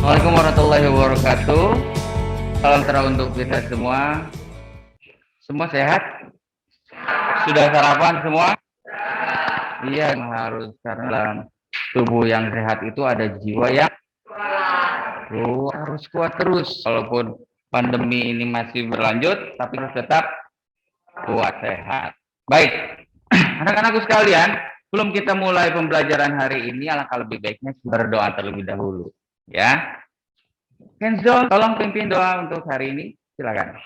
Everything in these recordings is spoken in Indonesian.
Assalamualaikum warahmatullahi wabarakatuh. Salam sejahtera untuk kita semua. Semua sehat? Sudah sarapan semua? Iya, harus, karena dalam tubuh yang sehat itu ada jiwa yang harus kuat terus. Walaupun pandemi ini masih berlanjut, tapi harus tetap kuat sehat. Baik, anak-anakku sekalian, sebelum kita mulai pembelajaran hari ini, alangkah lebih baiknya berdoa terlebih dahulu. Ya, Kenzo, tolong pimpin doa untuk hari ini. Silakan.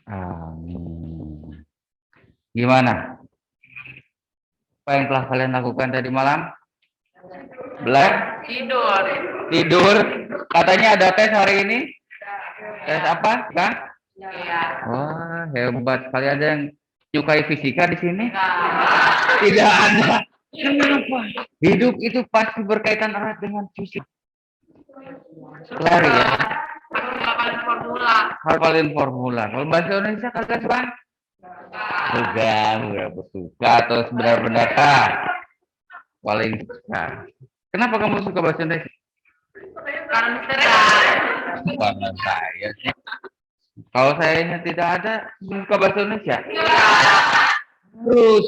Amin. Gimana? Apa yang telah kalian lakukan tadi malam? Tidur. Tidur. Katanya ada tes hari ini? Tes apa? Kan? Wah, hebat. Kalian ada yang menyukai fisika di sini? Tidak ada. Kenapa? Hidup itu pasti berkaitan erat dengan fisik. Lari ya. Hafalin formula. Kalau bahasa Indonesia kalian suka? Berapa suka atau benar-benar paling suka. Kenapa kamu suka bahasa Indonesia? Karena saya sih. Kalau sayanya tidak ada, suka bahasa Indonesia? Terus.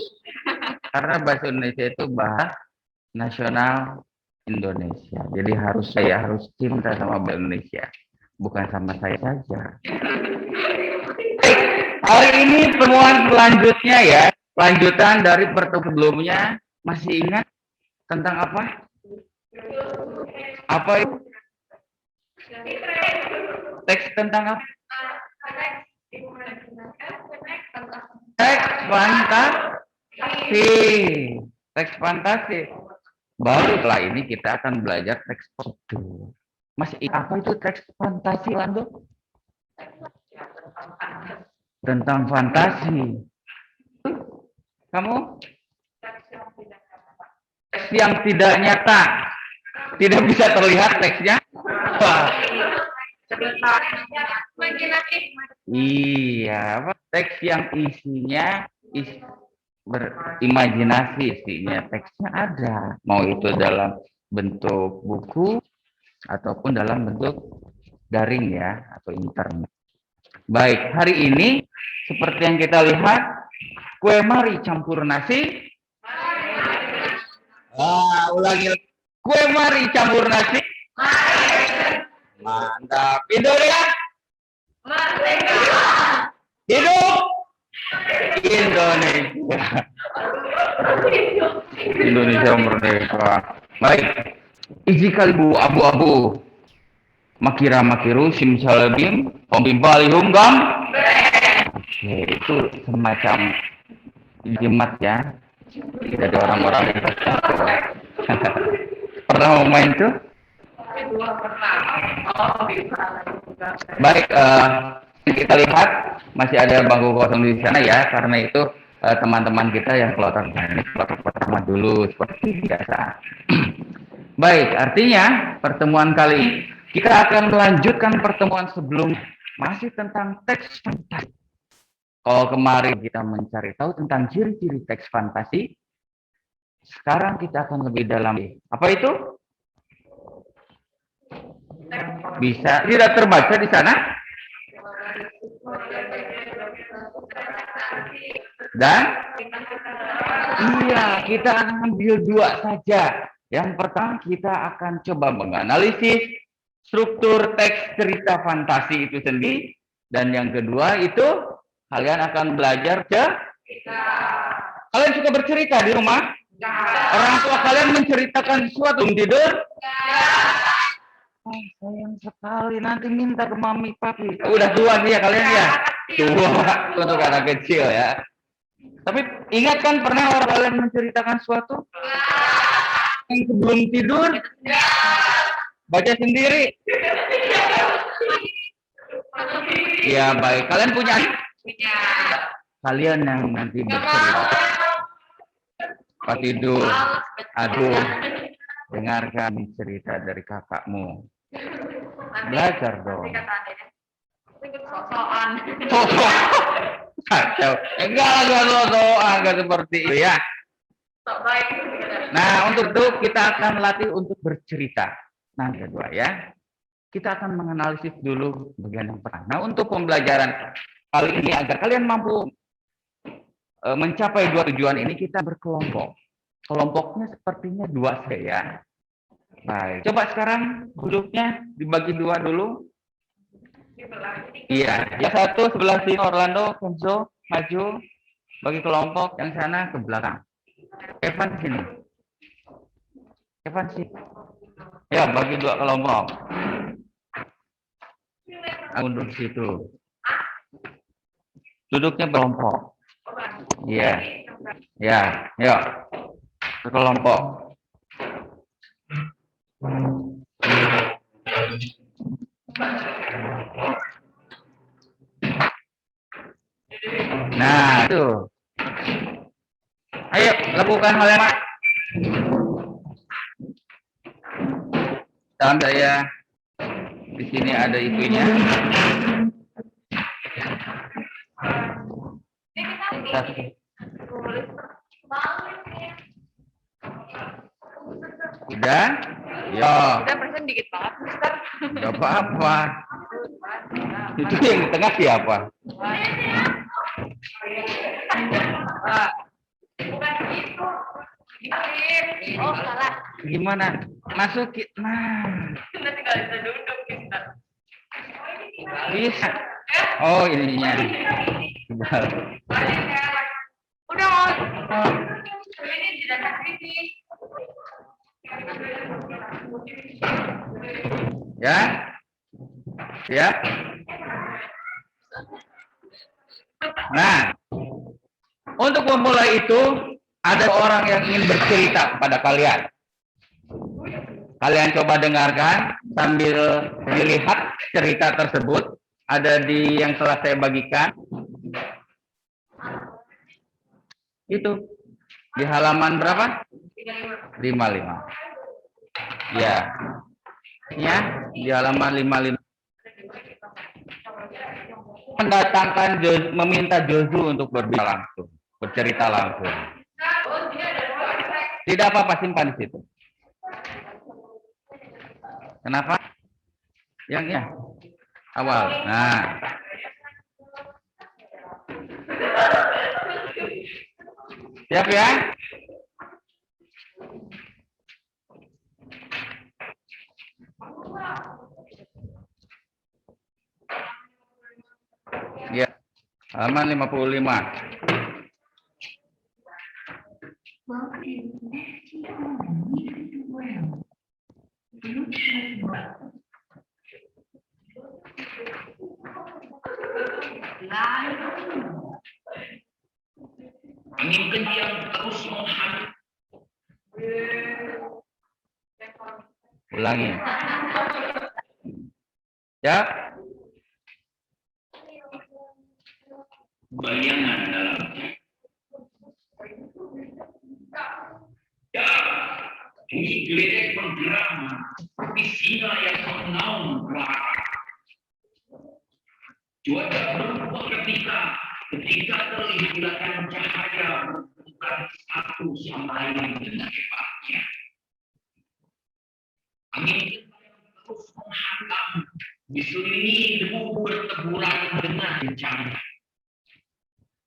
Karena bahasa Indonesia itu bahasa nasional Indonesia. Jadi saya harus cinta sama bahasa Indonesia. Bukan sama saya saja. Hari ini pertemuan selanjutnya ya. Lanjutan dari pertemuan sebelumnya. Masih ingat tentang apa? Apa itu? Teks tentang apa? Teks fantasi. Teks fantasi. Baru setelah ini kita akan belajar teks prosedur. Masih apa itu teks fantasi, Lando? Tentang fantasi. Kamu? Teks yang tidak nyata. Tidak bisa terlihat teksnya. Wah. Iya, teks yang isinya berimajinasi, isinya teksnya ada. Mau itu dalam bentuk buku ataupun dalam bentuk daring ya, atau internet. Baik, hari ini seperti yang kita lihat, kue mari campur nasi. Ulangi. Kue mari campur nasi. Mantap. Indonesia. Merdeka. Hidup Indonesia. Indonesia merdeka. Baik. Iji kalibu abu-abu. Makira makiru simsalabim. Ombim gam. Itu semacam jimat ya. Dari orang-orang yang pernah mau main tuh? Baik, kita lihat masih ada bangku kosong di sana ya, karena itu teman-teman kita yang kelompok pertama dulu seperti biasa. Baik, artinya pertemuan kali ini kita akan melanjutkan pertemuan sebelumnya, masih tentang teks fantasi. Kalau kemarin kita mencari tahu tentang ciri-ciri teks fantasi, sekarang kita akan lebih dalam. Apa itu? Bisa tidak terbaca di sana? Dan iya, kita akan ambil dua saja. Yang pertama kita akan coba menganalisis struktur teks cerita fantasi itu sendiri, dan yang kedua itu kalian akan belajar cerita. Kalian suka bercerita di rumah? Orang tua kalian menceritakan sesuatu tidur? Sayang sekali, nanti minta ke mami papi. Udah tua nih ya kalian ya? Tua untuk anak kecil ya. Tapi ingat kan pernah orang kalian menceritakan sesuatu? Yang sebelum tidur? Baca sendiri? Ya baik, kalian punya? Kalian yang nanti bercerita. Pas tidur, aduh, dengarkan cerita dari kakakmu. Belajar dong. Sosokan. Kacau. Enggak sosokan, enggak seperti itu ya. Nah, untuk itu kita akan latih untuk bercerita. Nah, kedua ya. Kita akan menganalisis dulu bagian yang pertama. Nah, untuk pembelajaran kali ini agar kalian mampu mencapai dua tujuan ini, kita berkelompok. Kelompoknya sepertinya dua saya. Baik, coba sekarang duduknya dibagi dua dulu. Iya, yang satu sebelah sini Orlando, Kenzo, maju, bagi kelompok yang sana ke belakang. Evan sini. Evan sih. Ya, bagi dua kelompok. Mundur situ. Duduknya kelompok. Iya. Ya, yuk. Ke kelompok. Nah, itu. Ayo, lakukan hal yang salam saya. Di sini ada itunya. Udah? Yo. Udah persen dikit banget, Mister. Gak apa-apa. Itu yang di tengah siapa? Bukan itu. Oh, salah. Gimana? Masukin. Nah. Nanti nggak bisa duduk, Mister. Bisa. Oh, ininya. Udah, ini tidak ini. Ya? Ya? Nah, untuk memulai itu, ada orang yang ingin bercerita kepada kalian. Kalian coba dengarkan sambil melihat cerita tersebut. Ada di yang telah saya bagikan. Itu. Di halaman berapa? 55. Ya. Ya, di halaman 55. Mendatangkan meminta Jozu untuk berbicara langsung, bercerita langsung. Tidak apa-apa, simpan di situ. Kenapa? Yang ya awal. Nah, siap ya? Ya, halaman 55. Angin kencang terus menghanyut. Ulangi. Ya. Bayangan dalam ya, ini geledek bergerak seperti singa yang mengaum berlari. Cuaca berubah ketika terlihatkan cahaya berbenturan satu sama lain dengan cepatnya. Angin terus menghantam, diselingi debu berteburan dengan kencang.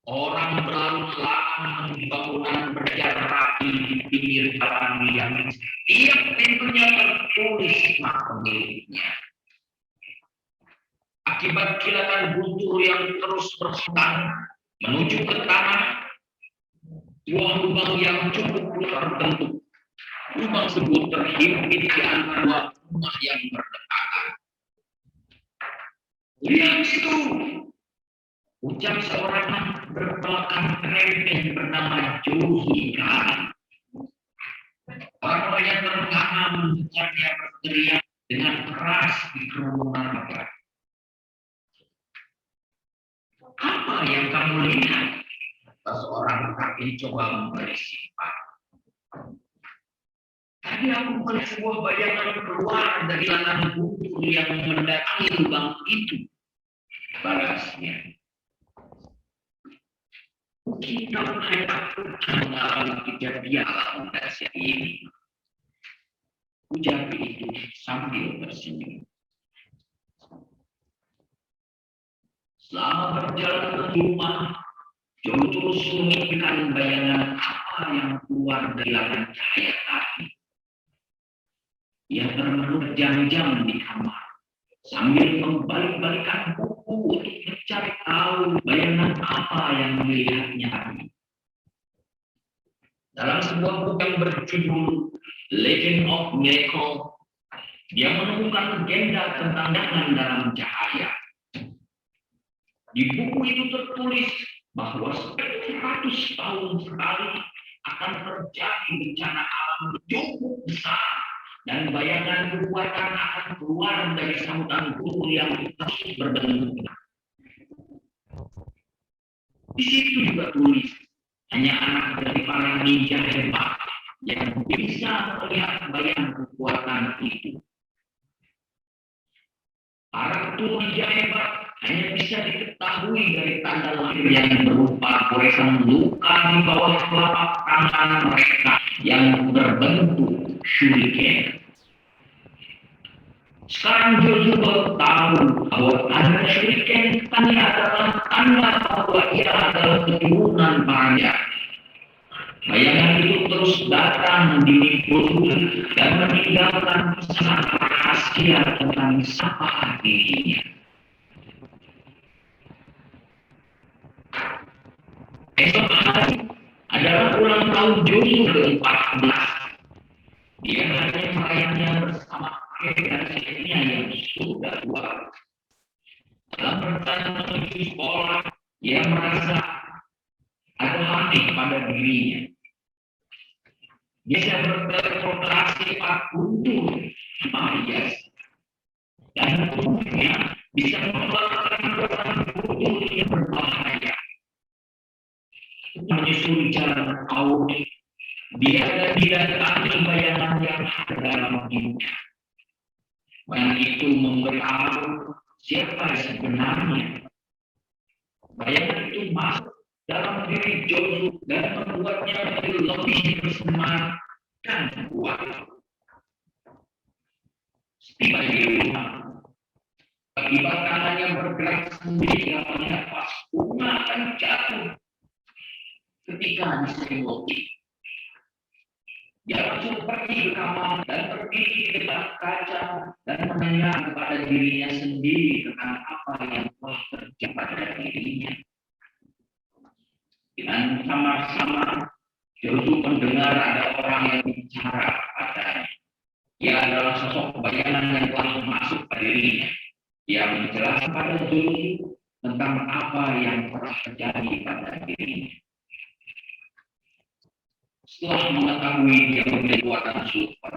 Orang berlalu lalang di bangunan berjalan rapi di pinggir jalan yang setiap pintunya tertulis nama pemiliknya. Akibat kilatan guntur yang terus berselang menuju ke tanah, sebuah lubang yang cukup besar bentuk. Lubang tersebut terhimpit di antara dua rumah yang berdekatan. Lihat itu, ucap seorang berpelakang remeh bernama Johi Khan. Orang yang terengah mendengarnya berteriak dengan keras di kerumunan rakyat. Apa yang kamu lihat? Seorang kakek coba memberi simpati. Saya melihat sebuah bayangan keluar dari lengan guntur yang mendatangi lubang itu. Balasnya, mungkin kamu hanya takut mengalami kejadian dahsyat ini. Ujar itu sambil tersenyum. Selama berjalan ke rumah, Joe terus memikirkan bayangan apa yang keluar dari lengan cahaya tadi. Ia termenung berjam-jam di kamar, sambil membalik-balikan buku untuk mencari tahu bayangan apa yang dilihatnya tadi. Dalam sebuah buku yang berjudul Legend of Miracle, dia menemukan legenda tentang tangan dalam cahaya. Di buku itu tertulis bahwa setiap 100 tahun sekali akan terjadi bencana alam cukup besar dan bayangan kekuatan akan keluar dari sambutan guru yang terus berbentuk. Di situ juga tulis hanya anak dari para ninja hebat yang bisa melihat bayang kekuatan itu. Para ketua ninja hebat hanya bisa diketahui dari tanda lahir yang berupa goresan luka di bawah telapak tangan mereka yang berbentuk shuriken. Sekarang Joshua tahu bahwa tanda shuriken tadi adalah tanda bahwa ia adalah keturunan para. Bayangan itu terus datang di mimpiku dan meninggalkan pesan rahasia tentang siapa dirinya. Esok hari adalah ulang tahun Joshua ke-14. Dia hanya merayakannya bersama kakek dan neneknya yang sudah tua. Dalam perjalanan menuju sekolah, ia merasa ada aneh pada dirinya. Dia bertransportasi Pak Guntur Marias dan tubuhnya bisa mengeluarkan kesan Guntur yang berbahaya. Menyusuri jalan kaum, dia didatangi bayangan yang ada dalam hidupnya. Bayangan itu memberitahu siapa sebenarnya. Bayangan itu masuk dalam diri Joshua dan membuatnya menjadi lebih bersemangat dan kuat. Setiba di rumah, akibat tangannya bergerak sendiri dan melihat pas bunga akan jatuh ketika diselimut. Dia langsung pergi ke kamar dan berdiri di depan kaca dan menanyakan kepada dirinya sendiri tentang apa yang telah terjadi pada dirinya. Dengan sama-sama Joshua mendengar ada orang yang bicara padanya. Ia adalah sosok bayangan yang telah masuk pada dirinya. Ia menjelaskan pada Joshua tentang apa yang telah terjadi pada dirinya. Setelah mengetahui dia memiliki kekuatan super,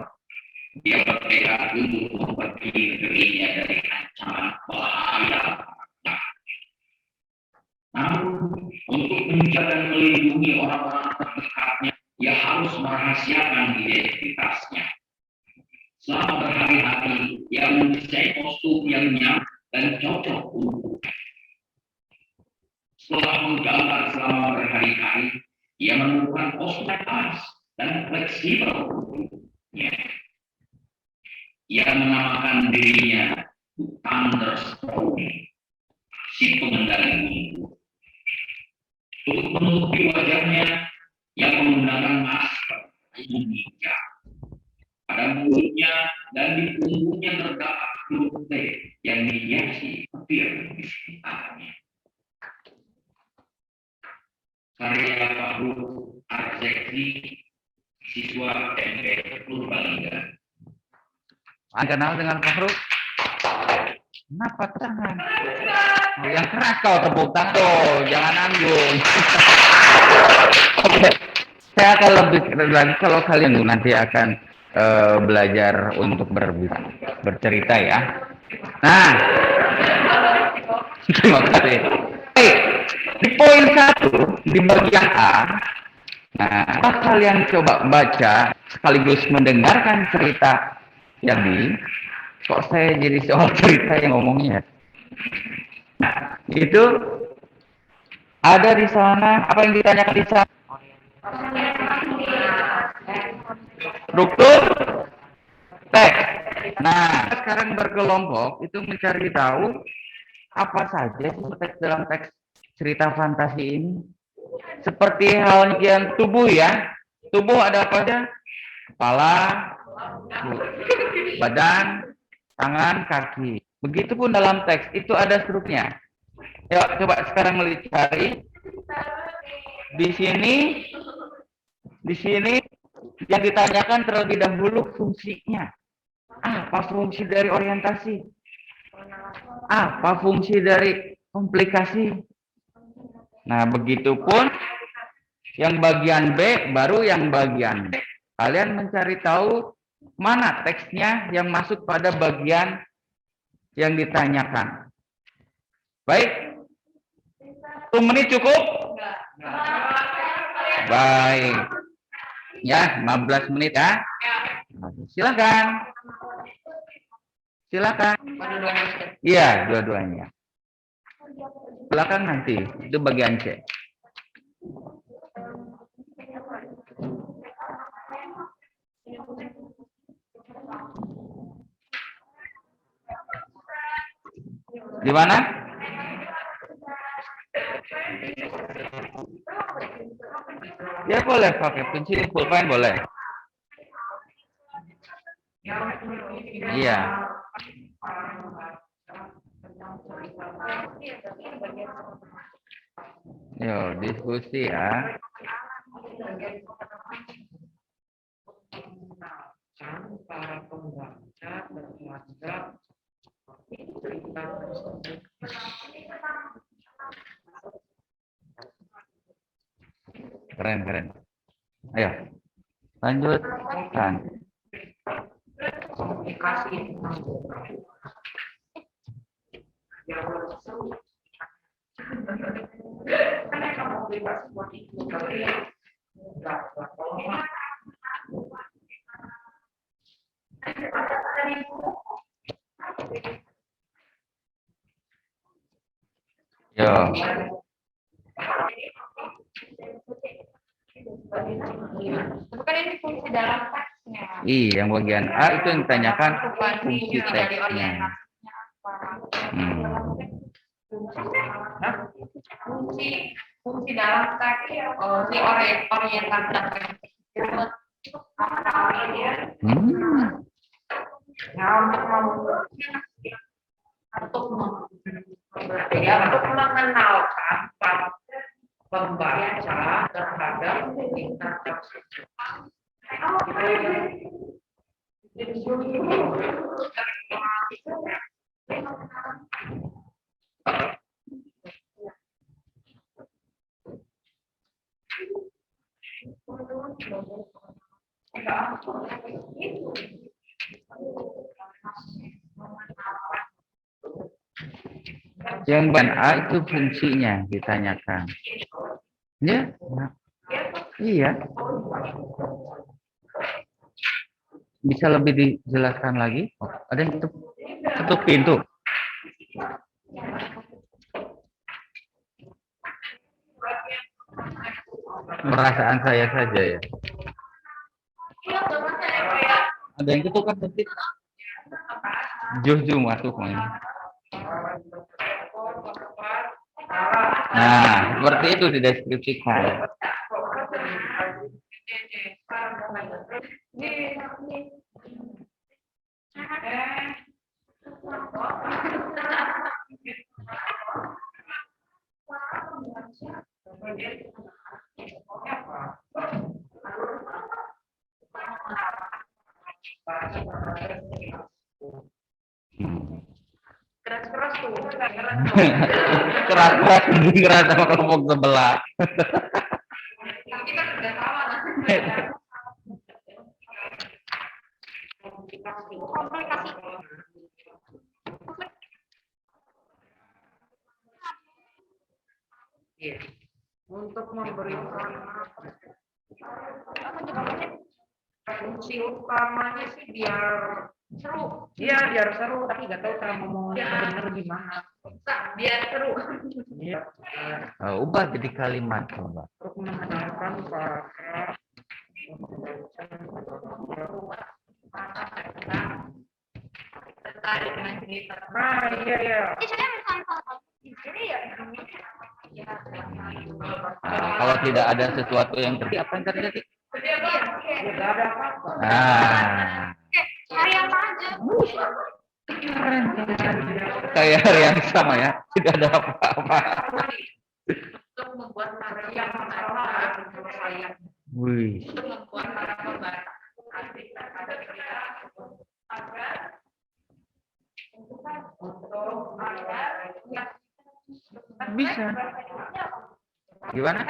dia bertekad untuk memperbaiki dirinya dari ancaman bahaya. Namun, untuk menjaga dan melindungi orang-orang terdekatnya, ia harus merahasiakan identitasnya. Selama berhari-hari, ia mendesain kostum yang nyaman dan cocok untuknya. Setelah menggambar selama berhari-hari, ia menemukan kostum yang pas dan fleksibel untuknya. Ia menamakan dirinya Thunderstorm, si pengendali guntur. Untuk menutupi wajahnya, ia menggunakan masker ninja. Pada mulutnya dan di punggungnya terdapat huruf T yang dihiasi petir di sekitarnya. Karya Fahru Arzeki, siswa SMP Purbalingga. Kenal dengan Fahru? Kenapa tangan? Yang keras kau tepuk tangan, jangan nanggung. Oke, saya akan lebih lagi kalau kalian nanti akan belajar untuk bercerita ya. Nah, terima kasih. Di poin 1 di bagian A, Nah, apa kalian coba baca sekaligus mendengarkan cerita jadi kok saya jadi soal cerita yang ngomongnya. Nah, itu ada di sana apa yang ditanyakan di sana? Struktur teks. Nah, sekarang berkelompok itu mencari tahu apa saja sih teks dalam teks cerita fantasi ini. Seperti halnya tubuh ya. Tubuh ada apa aja? Kepala, badan, tangan, kaki. Begitupun dalam teks itu ada struknya. Yuk coba sekarang cari di sini yang ditanyakan terlebih dahulu fungsinya. Apa fungsi dari orientasi? Apa fungsi dari komplikasi? Nah, begitupun yang bagian B baru yang bagian B. Kalian mencari tahu mana teksnya yang masuk pada bagian yang ditanyakan. Baik. 1 menit cukup? Baik. Ya, 15 menit ya. Silakan. Silakan. Iya, dua-duanya. Silakan nanti. Itu bagian C. Di mana? Ya boleh pakai pensil pulpen boleh. Iya. Yo, diskusi ya. Para pembaca terhadap cerita tersebut. Keren, keren. Ayo, lanjutkan. Komunikasi. Yo. Bukan ini fungsi dalam teksnya. Iya, yang bagian A itu yang ditanyakan fungsi teksnya. Fungsi dalam teks si orientasi. Untuk mengenalkan pembaca terhadap cerita tersebut. Yang bagian A itu fungsinya ditanyakan. Ya, iya. Bisa lebih dijelaskan lagi? Oh, ada yang ketuk pintu. Perasaan saya saja ya. Ada yang ketuk kan tadi? Juju masuk main. Nah, seperti itu dideskripsikan. Keras-keras tuh. Keras sama kelompok sebelah. Kita sudah sama. Komplikasi. Iya. Untuk memberikan Fungsi utamanya sih biar seru. Iya, biar seru, tapi nggak tahu cara ngomongnya bener gimana. Biar seru. Iya. Ubah jadi kalimat coba. Untuk mendengarkan para tertarik dengan cerita. Nah, iya. Kalau tidak ada sesuatu yang terjadi, apa yang terjadi? Tidak ada apa-apa. Nah, Cari apa aja. kayak hari yang sama ya, tidak ada apa-apa. Untuk membuat karya yang masalah penyelesaian. Wih, Untuk membuat para pembaca ada cerita agar bisa. Gimana?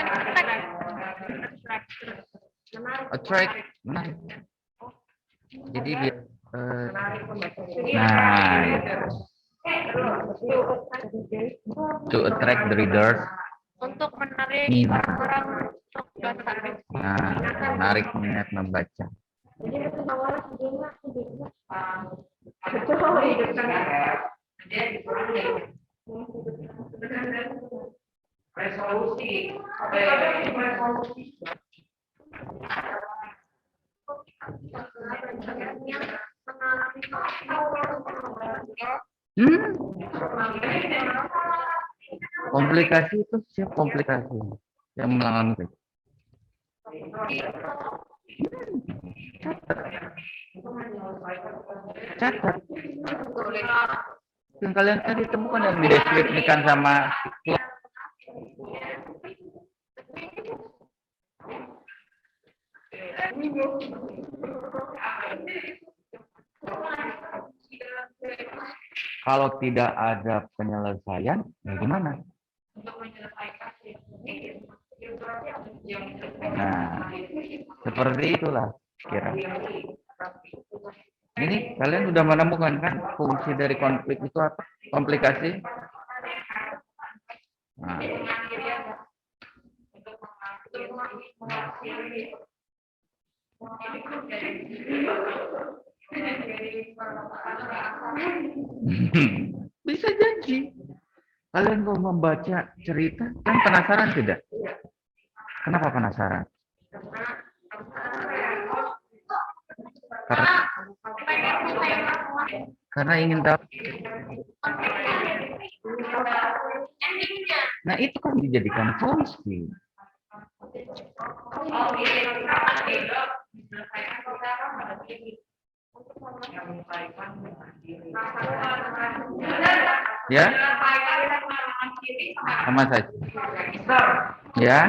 Attract, menarik. Jadi biar nah, to attract the readers. untuk menarik Minat. orang untuk baca. Nah, menarik minat membaca. Resolusi. Komplikasi itu siapa komplikasi yang mengalami? Catat. Yang kalian tadi temukan yang dideskripsikan sama kalau tidak ada penyelesaian, bagaimana? Nah, seperti itulah kira. Ini kalian sudah menemukan kan fungsi dari konflik itu apa? Komplikasi? Nah. Bisa jadi. Kalian mau membaca cerita, kan penasaran tidak? Kenapa penasaran? Karena ingin tahu. Nah, itu kan dijadikan fungsi. Ya, sama saja. Ya.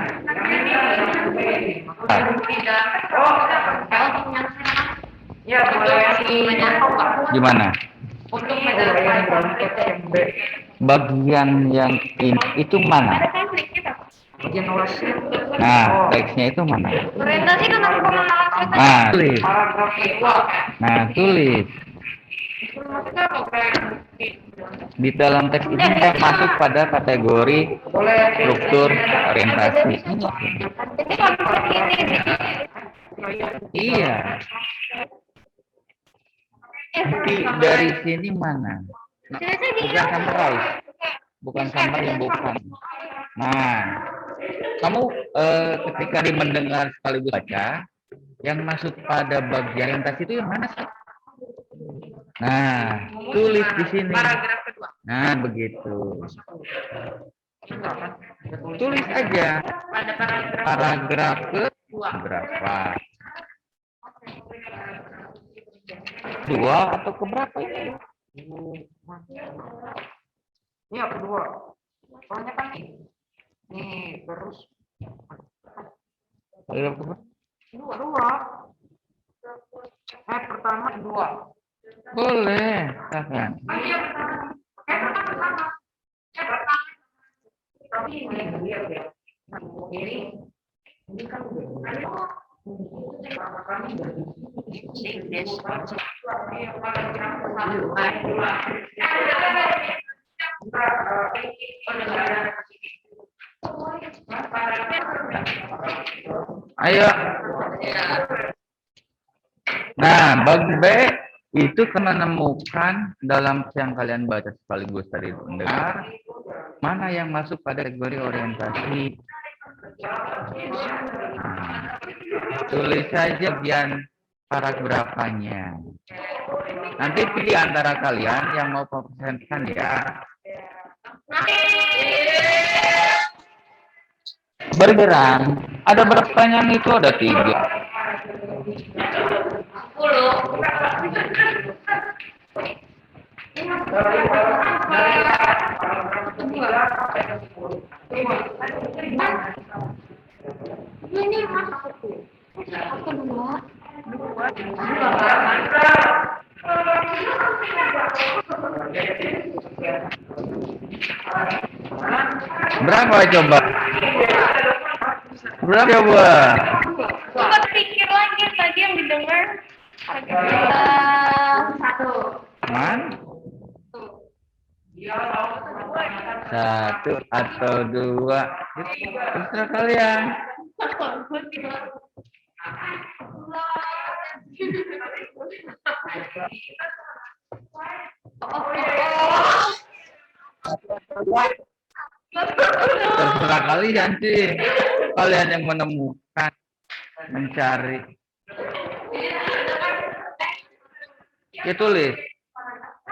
Ya, boleh. Gimana? Untuk menyelesaikan Bagian yang ini itu mana? generasi. Nah, teksnya itu mana? Orientasi kan aku mengenal cerita. Nah, tulis. Paragraf kedua. Nah, tulis. Maksudnya apa kayak Di dalam teks ini kita masuk pada kategori struktur orientasi. jadi konflik ini. Iya. Dari sini mana? Bukan summarize. Bukan summary, bukan. Nah, kamu ketika mendengar sekaligus baca, yang masuk pada bagian orientasi itu yang mana sih? Nah, tulis di sini. Paragraf kedua. Nah, begitu. Tulis aja. Pada Paragraf ke kedua. berapa? Dua atau ke berapa ini? Iya, kedua. Soalnya kan nih terus Paragraf ke berapa? dua. Pertama dua. Boleh, silakan. Tapi ini lihat ya. Ini kan Ayo, Nah, bagi B itu menemukan dalam yang kalian baca sekaligus tadi mendengar mana yang masuk pada kategori orientasi. Nah, tulis saja bagian paragrafanya. Nanti pilih antara kalian yang mau presentasikan ya. Bergerak. Ada berapa pertanyaan itu? Ada 3. Ini mas aku dua. Berapa coba? Berapa coba? Coba pikir lagi tadi yang didengar. Satu. Man? 1 atau 2? Terserah kalian. Terserah kalian sih. Kalian yang menemukan, mencari. Ya tulis.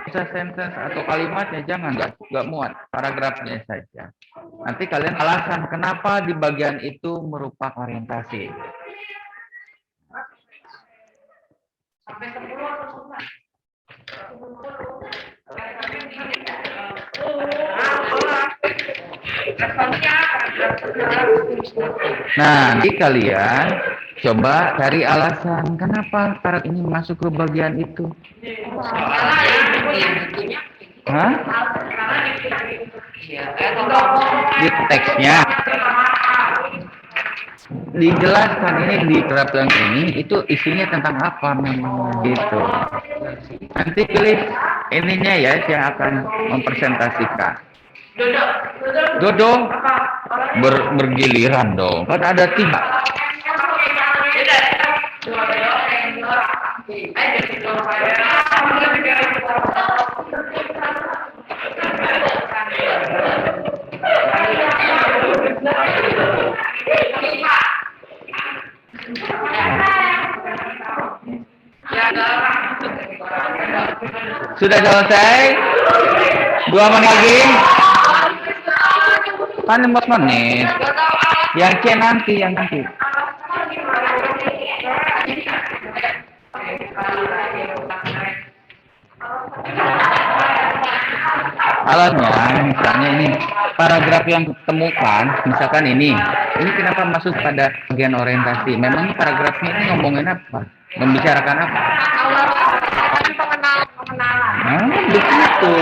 Bisa sentence atau kalimatnya jangan, nggak muat, paragrafnya saja. Nanti kalian alasan kenapa di bagian itu merupakan orientasi. Sampai 10 atau Nah, nanti kalian coba cari alasan kenapa karakter ini masuk ke bagian itu. Hah? Di teksnya dijelaskan ini di peraturan ini itu isinya tentang apa memang gitu. Nanti pilih ininya ya yang akan mempresentasikan. Dodo bergiliran dong. Kan ada 3. Sudah selesai? 2 menit lagi? Kan 5 menit. Yang C nanti, yang nanti. Alatnya, misalnya ini paragraf yang ditemukan, misalkan ini kenapa masuk pada bagian orientasi? Memang paragrafnya ini ngomongin apa? Membicarakan apa? Nah, begitu.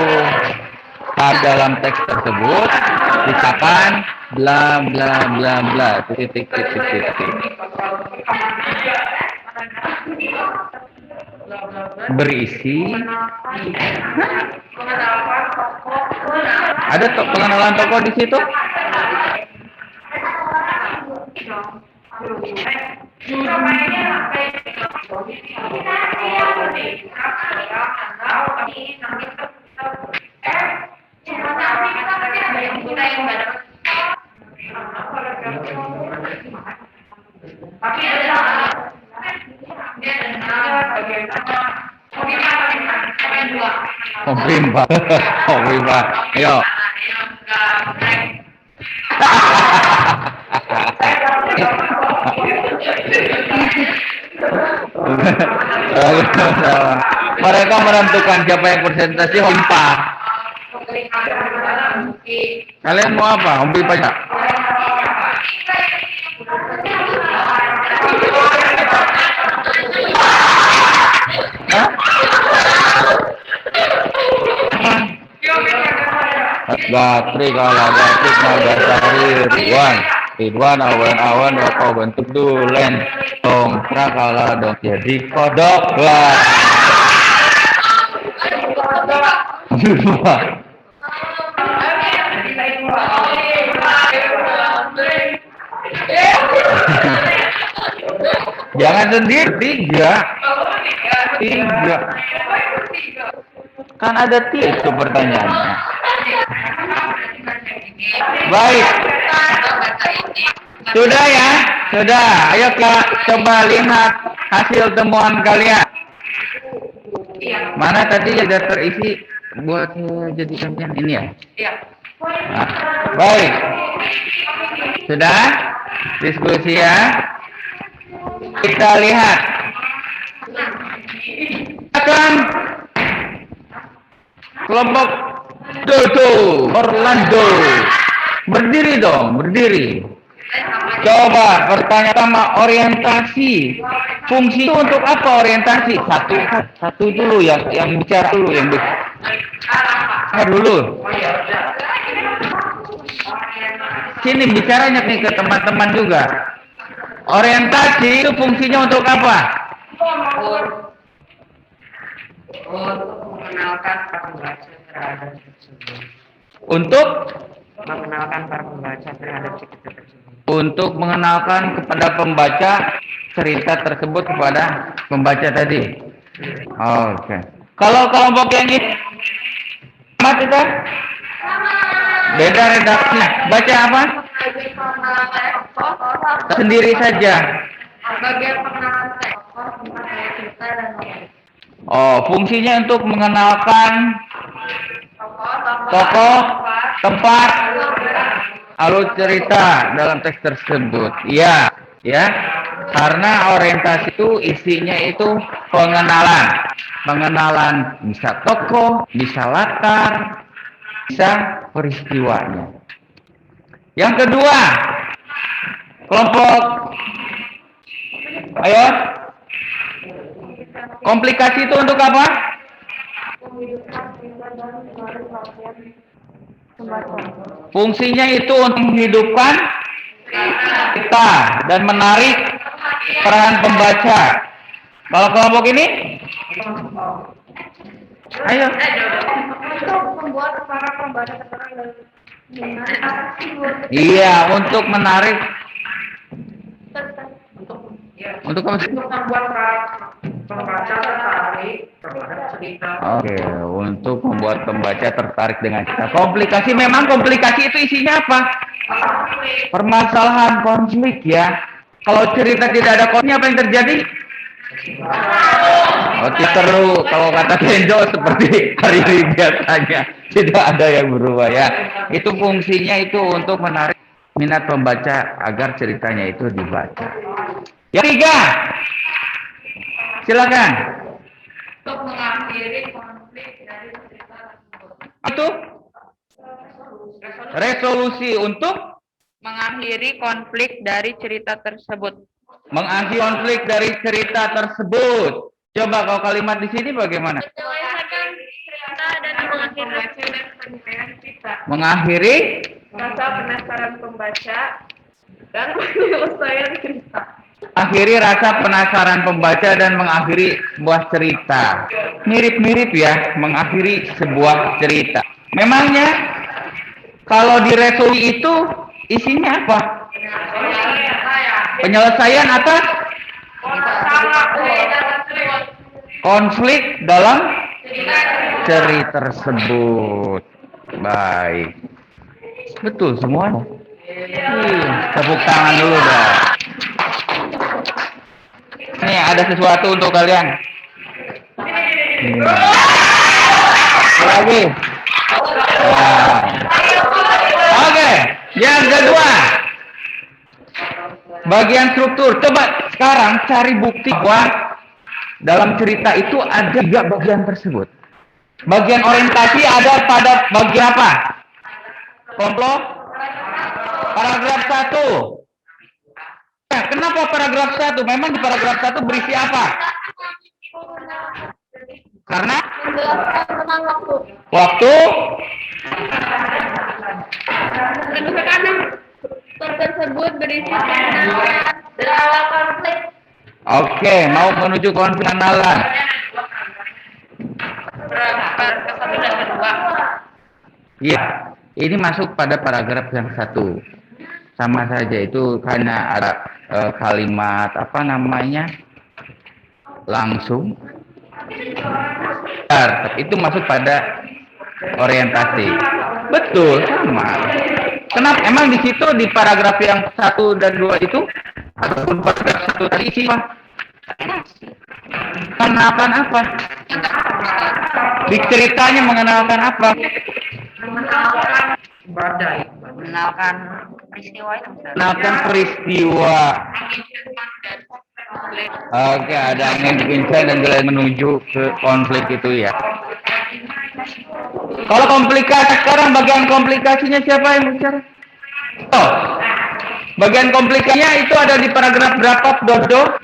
Dalam teks tersebut dikatakan bla bla bla bla titik. Berisi ada pengenalan tokoh di situ? Prima. Ayo. Mereka menentukan siapa yang presentasi Hompa. Kalian mau apa? Hompi pajak. Gatri kala gatri nagasari Ridwan awan rokok bentuk dulen tong prakala dong jadi kodok lah. Jangan sendiri, tiga. Tiga. Kan ada tiga itu pertanyaannya. Baik. Sudah ya? Sudah. Ayo Kak, coba lihat hasil temuan kalian. Mana tadi sudah terisi buat jadikan ini ya? Nah, baik. Sudah? Diskusi ya. Kita lihat. Akan kelompok Dodo, Orlando. Berdiri dong, berdiri. Coba pertanyaan pertama, orientasi. Fungsi itu untuk apa orientasi? Satu dulu yang bicara dulu yang bicara dulu. Sini bicaranya nih ke teman-teman juga. Orientasi itu fungsinya untuk apa? Untuk mengenalkan para pembaca terhadap tersebut. Untuk Mengenalkan para pembaca terhadap cerita tersebut. untuk mengenalkan kepada pembaca cerita tersebut kepada pembaca tadi. Oke. Kalau kelompok yang ini sama itu beda redaksinya. Baca apa? Sendiri saja. Bagian pengenalan tokoh, tempat cerita dan Oh, fungsinya untuk mengenalkan tokoh, tempat, alur cerita dalam teks tersebut. Iya, ya. Karena orientasi itu isinya itu pengenalan. Pengenalan bisa tokoh, bisa latar, bisa peristiwanya. Yang kedua, kelompok ayo. Komplikasi itu untuk apa? Fungsinya itu untuk menghidupkan kita dan menarik perhatian pembaca. Kalau kelompok ini? Ayo. untuk membuat para pembaca tertarik. Iya, untuk menarik. Untuk apa? Untuk membuat para pembaca tertarik terhadap cerita. Oke, untuk membuat pembaca tertarik dengan cerita. Komplikasi, memang komplikasi itu isinya apa? Permasalahan konflik ya. Kalau cerita tidak ada konfliknya, apa yang terjadi? Oh, seru. Kalau kata Kenzo seperti hari-hari biasanya, tidak ada yang berubah ya. Itu fungsinya itu untuk menarik minat pembaca agar ceritanya itu dibaca. Yang tiga, silakan. Untuk mengakhiri konflik dari cerita tersebut. Itu resolusi untuk Mengakhiri konflik dari cerita tersebut. mengakhiri konflik dari cerita tersebut. Coba kalau kalimat di sini bagaimana? Menyelesaikan cerita dan mengakhiri Mengakhiri rasa penasaran pembaca dan penyelesaian cerita. akhiri rasa penasaran pembaca dan mengakhiri sebuah cerita. Mirip-mirip ya, mengakhiri sebuah cerita. Memangnya kalau di resolusi itu isinya apa? Penyelesaian atas konflik dalam cerita tersebut. Baik. Betul semuanya. Tepuk tangan dulu dah. Nih ada sesuatu untuk kalian. Lagi. Nah. Oke, yang kedua. Bagian struktur. Coba sekarang cari bukti bahwa dalam cerita itu ada 3 bagian tersebut. Bagian orientasi ada pada bagian apa? Kelompok? Paragraf 1. Nah, kenapa paragraf 1? Memang di paragraf 1 berisi apa? Karena waktu tersebut berisi pengenalan dalam konflik. Oke, mau menuju konflik pengenalan. Iya, ini masuk pada paragraf yang 1. Sama saja itu karena ada kalimat apa namanya langsung. Itu masuk pada orientasi. Betul, sama. Kenapa? Emang di situ di paragraf yang 1 dan 2 itu ataupun paragraf 1 tadi isi apa? Mengenalkan apa? Di ceritanya mengenalkan apa? Mengenalkan badai. Mengenalkan peristiwa itu. Mengenalkan peristiwa. Oke, ada angin kencang dan jalan menuju ke konflik itu ya. Kalau komplikasi sekarang bagian komplikasinya siapa yang bicara? Oh, bagian komplikasinya itu ada di paragraf berapa, Dodo?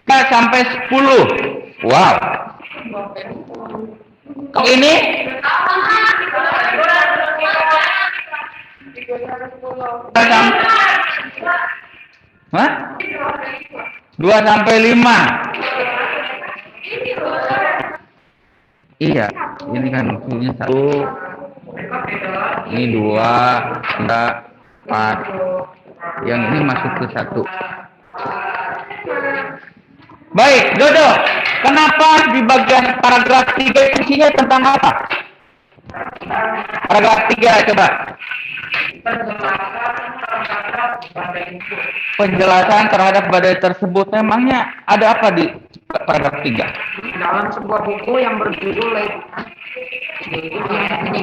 4 sampai 10. Wow. Kok ini? Hah? 2 sampai 5. Iya, ini kan ini 1, ini 2, 3, 4. Yang ini masuk ke 1. Baik, Dodo. Kenapa di bagian paragraf 3 isinya tentang apa? Paragraf 3 coba. Penjelasan terhadap badai tersebut. Memangnya ada apa di paragraf 3? Dalam sebuah buku yang berjudul dijelaskan.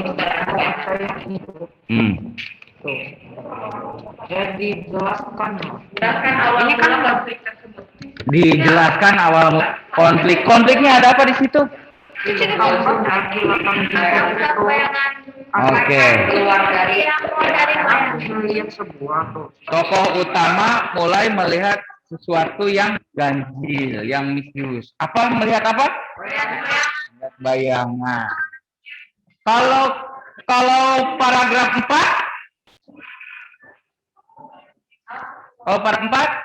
Ini kan konflik tersebut. Dijelaskan awal konflik. Konfliknya ada apa di situ? Oke. Tokoh utama mulai melihat sesuatu yang ganjil, yang misterius. Apa melihat apa? Bayangan. Kalau paragraf 4? Oh, paragraf 4?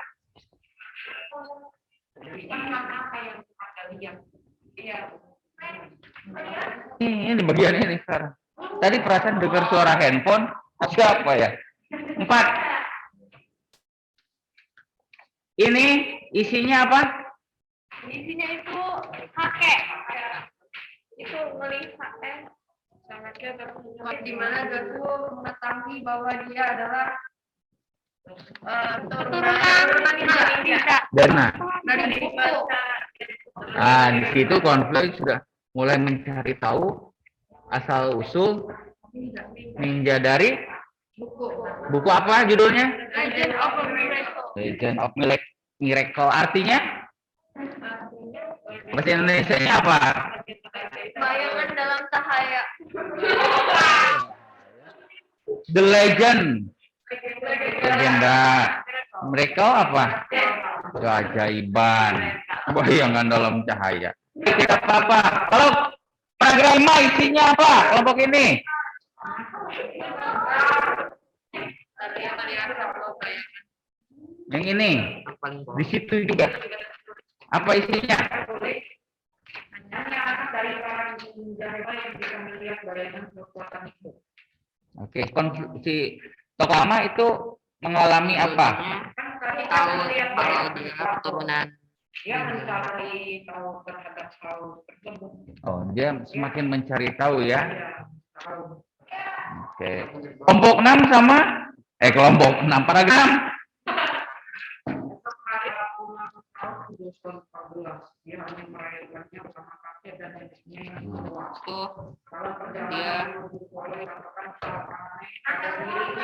Ini bagian ini sekarang. Tadi perasaan dengar suara handphone. Ada apa ya? 4. Ini isinya apa? Isinya itu kakek. Itu melihat sangatnya di mana Gaku mengetahui bahwa dia adalah turunan Indonesia. Dari di situ konflik sudah mulai mencari tahu asal usul ninja dari buku apa judulnya? Legend of Miracle. Artinya bahasa Indonesia-nya apa? Bayangan dalam cahaya. The Legend. Legenda. Mereka apa? Keajaiban. Bayangan dalam cahaya. Tidak apa-apa. Kalau paragraf 5 isinya apa? Kelompok ini. Yang ini. Di situ juga. Apa isinya? Oke, si tokoh lama itu mengalami apa? Tahu kalau dia keturunan. Dia mencari tahu terhadap hal tersebut. Oh, dia semakin mencari tahu ya. Oke. Kelompok 6 sama kelompok 6 paragraf. Dia hanya merayakannya bersama kakek dan neneknya yang tua. Kalau perjalanan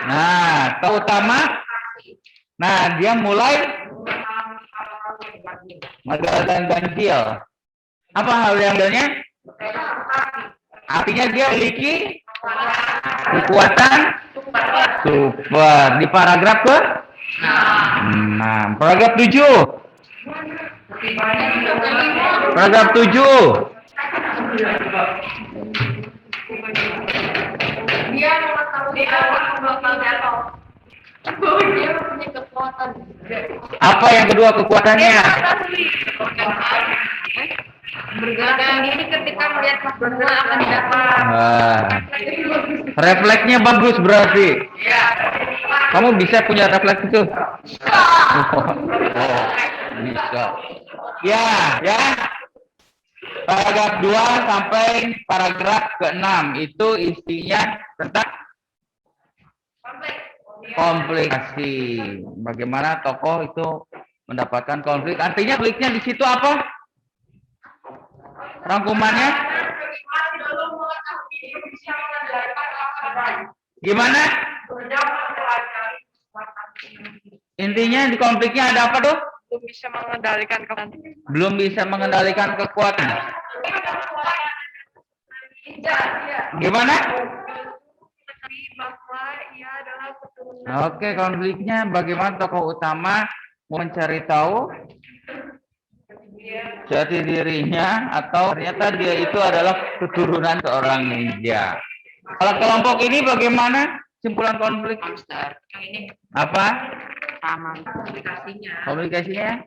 Nah, tokoh utama. Nah, dia mulai mengadakan ganjil. Apa hal yang ganjilnya? Artinya dia memiliki kekuatan super. Di paragraf ke? Nah, paragraf 7. Paragraf 7. Dia mengetahui bahwa bakal jatuh. Dia punya kekuatan. Apa yang kedua kekuatannya? Bergerak sendiri ketika melihat makhluk akan datang. Refleksnya bagus berarti. Kamu bisa punya refleks itu? Oh, bisa. Ya. Paragraf 2 sampai paragraf ke-6 itu isinya tentang komplikasi. Bagaimana tokoh itu mendapatkan konflik? Artinya konfliknya di situ apa? Rangkumannya? Gimana? Intinya di konfliknya ada apa tuh? Belum bisa mengendalikan kekuatan. Gimana? Oke, konfliknya bagaimana tokoh utama mencari tahu jati dirinya atau ternyata dia itu adalah keturunan seorang ninja. Kalau kelompok ini bagaimana simpulan konflik? Apa? Sama Komunikasinya?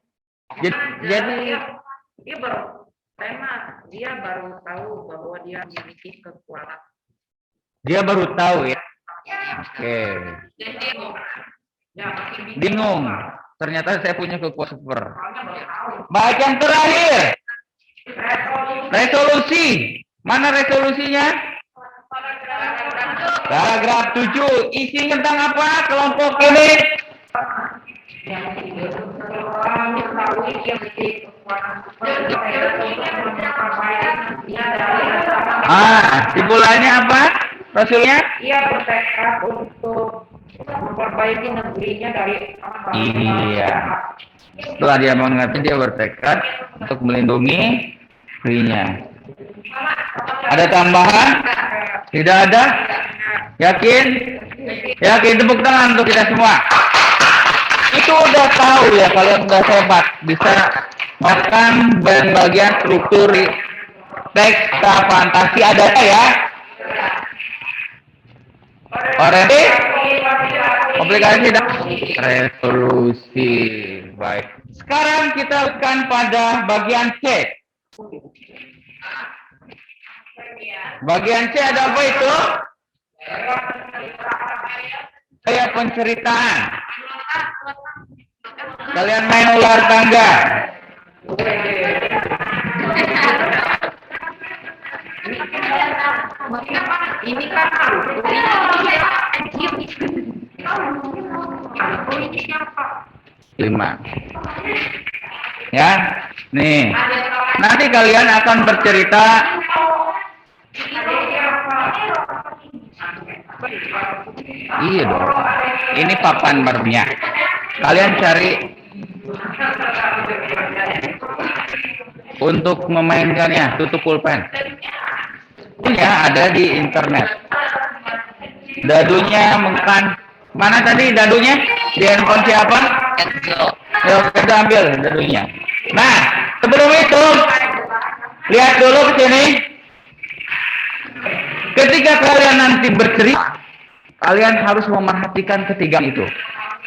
Jadi dia baru tahu bahwa dia memiliki kekuatan. dia baru tahu ya. Oke. Bingung. Ternyata saya punya kekuatan super. Baik, yang terakhir. Resolusi. Mana resolusinya? Paragraf 7. Isi tentang apa kelompok ini? Simpulannya apa? Rasulnya? Ia bertekad untuk memperbaiki negerinya dari Iya. Setelah dia mengerti, dia bertekad untuk melindungi negerinya. Ada tambahan? Tidak ada? Yakin? Yakin, tepuk tangan untuk kita semua. Itu udah tahu ya, kalian udah hebat, bisa makan bagian struktur teks fantasi ada ya. Oke, komplikasi dan resolusi. Baik. Sekarang kita akan pada bagian C. Bagian C ada apa itu? Kayak penceritaan. Kalian main ular tangga. ini kan ini siapa? 5. Ya, nih. Nanti kalian akan bercerita. Iya dong. Ini papan barunya. Kalian cari untuk memainkannya, tutup pulpen. Ya, ada di internet. Dadunya bukan mana tadi dadunya? Di handphone siapa? Ya, kita ambil dadunya. Nah, sebelum itu lihat dulu ke sini. Ketika kalian nanti bercerita, kalian harus memerhatikan ketiga itu.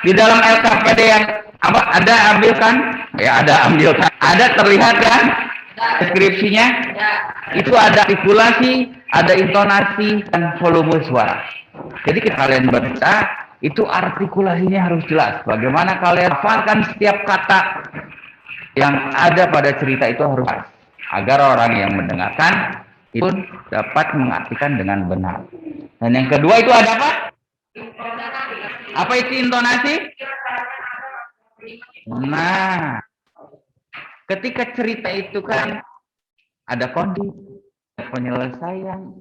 Di dalam LKPD yang apa ada ambilkan? Ya, ada ambilkan. Ada terlihat kan deskripsinya? Itu ada artikulasi, ada intonasi dan volume suara. Jadi ketika kalian bercerita, itu artikulasinya harus jelas. Bagaimana kalian hafalkan setiap kata yang ada pada cerita itu harus jelas, agar orang yang mendengarkan itu dapat mengartikan dengan benar. Dan yang kedua itu ada apa? Apa itu intonasi? Nah, ketika cerita itu kan ada kondisi, penyelesaian,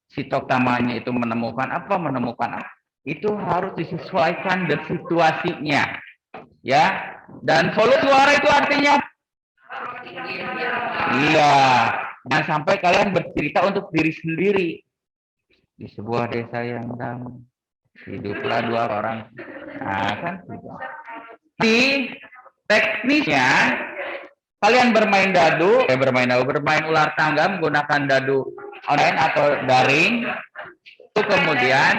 si tokoh utamanya itu menemukan apa, itu harus disesuaikan dengan situasinya, ya. Dan volume suara itu artinya, iya, jangan sampai kalian bercerita untuk diri sendiri. Di sebuah desa yang damai, hiduplah 2 orang. Nah, kan gitu. Di teknisnya, kalian bermain ular tangga menggunakan dadu online atau daring. Itu kemudian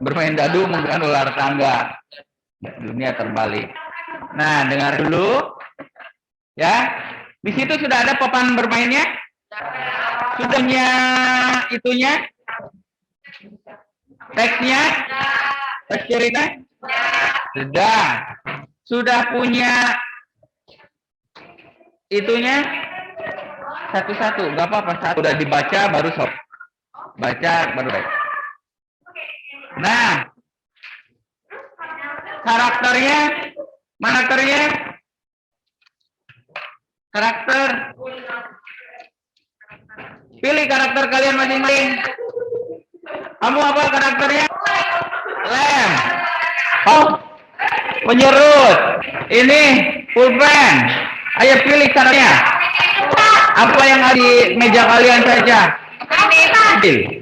bermain dadu menggunakan ular tangga. Dunia terbalik. Nah, dengar dulu. Ya. Di situ sudah ada papan bermainnya? Sudahnya itunya? Teksnya? Teks cerita? Sudah. Sudah punya itunya? Satu-satu, nggak apa-apa. Satu udah dibaca baru sob. Baca baru baik. Nah, karakternya? Mana karakternya? Karakter. Pilih karakter kalian masing-masing. Kamu apa karakternya? Lem. Oh, penyerut. Ini pulpen. Ayo pilih karakternya. Apa yang ada di meja kalian saja? Pilih.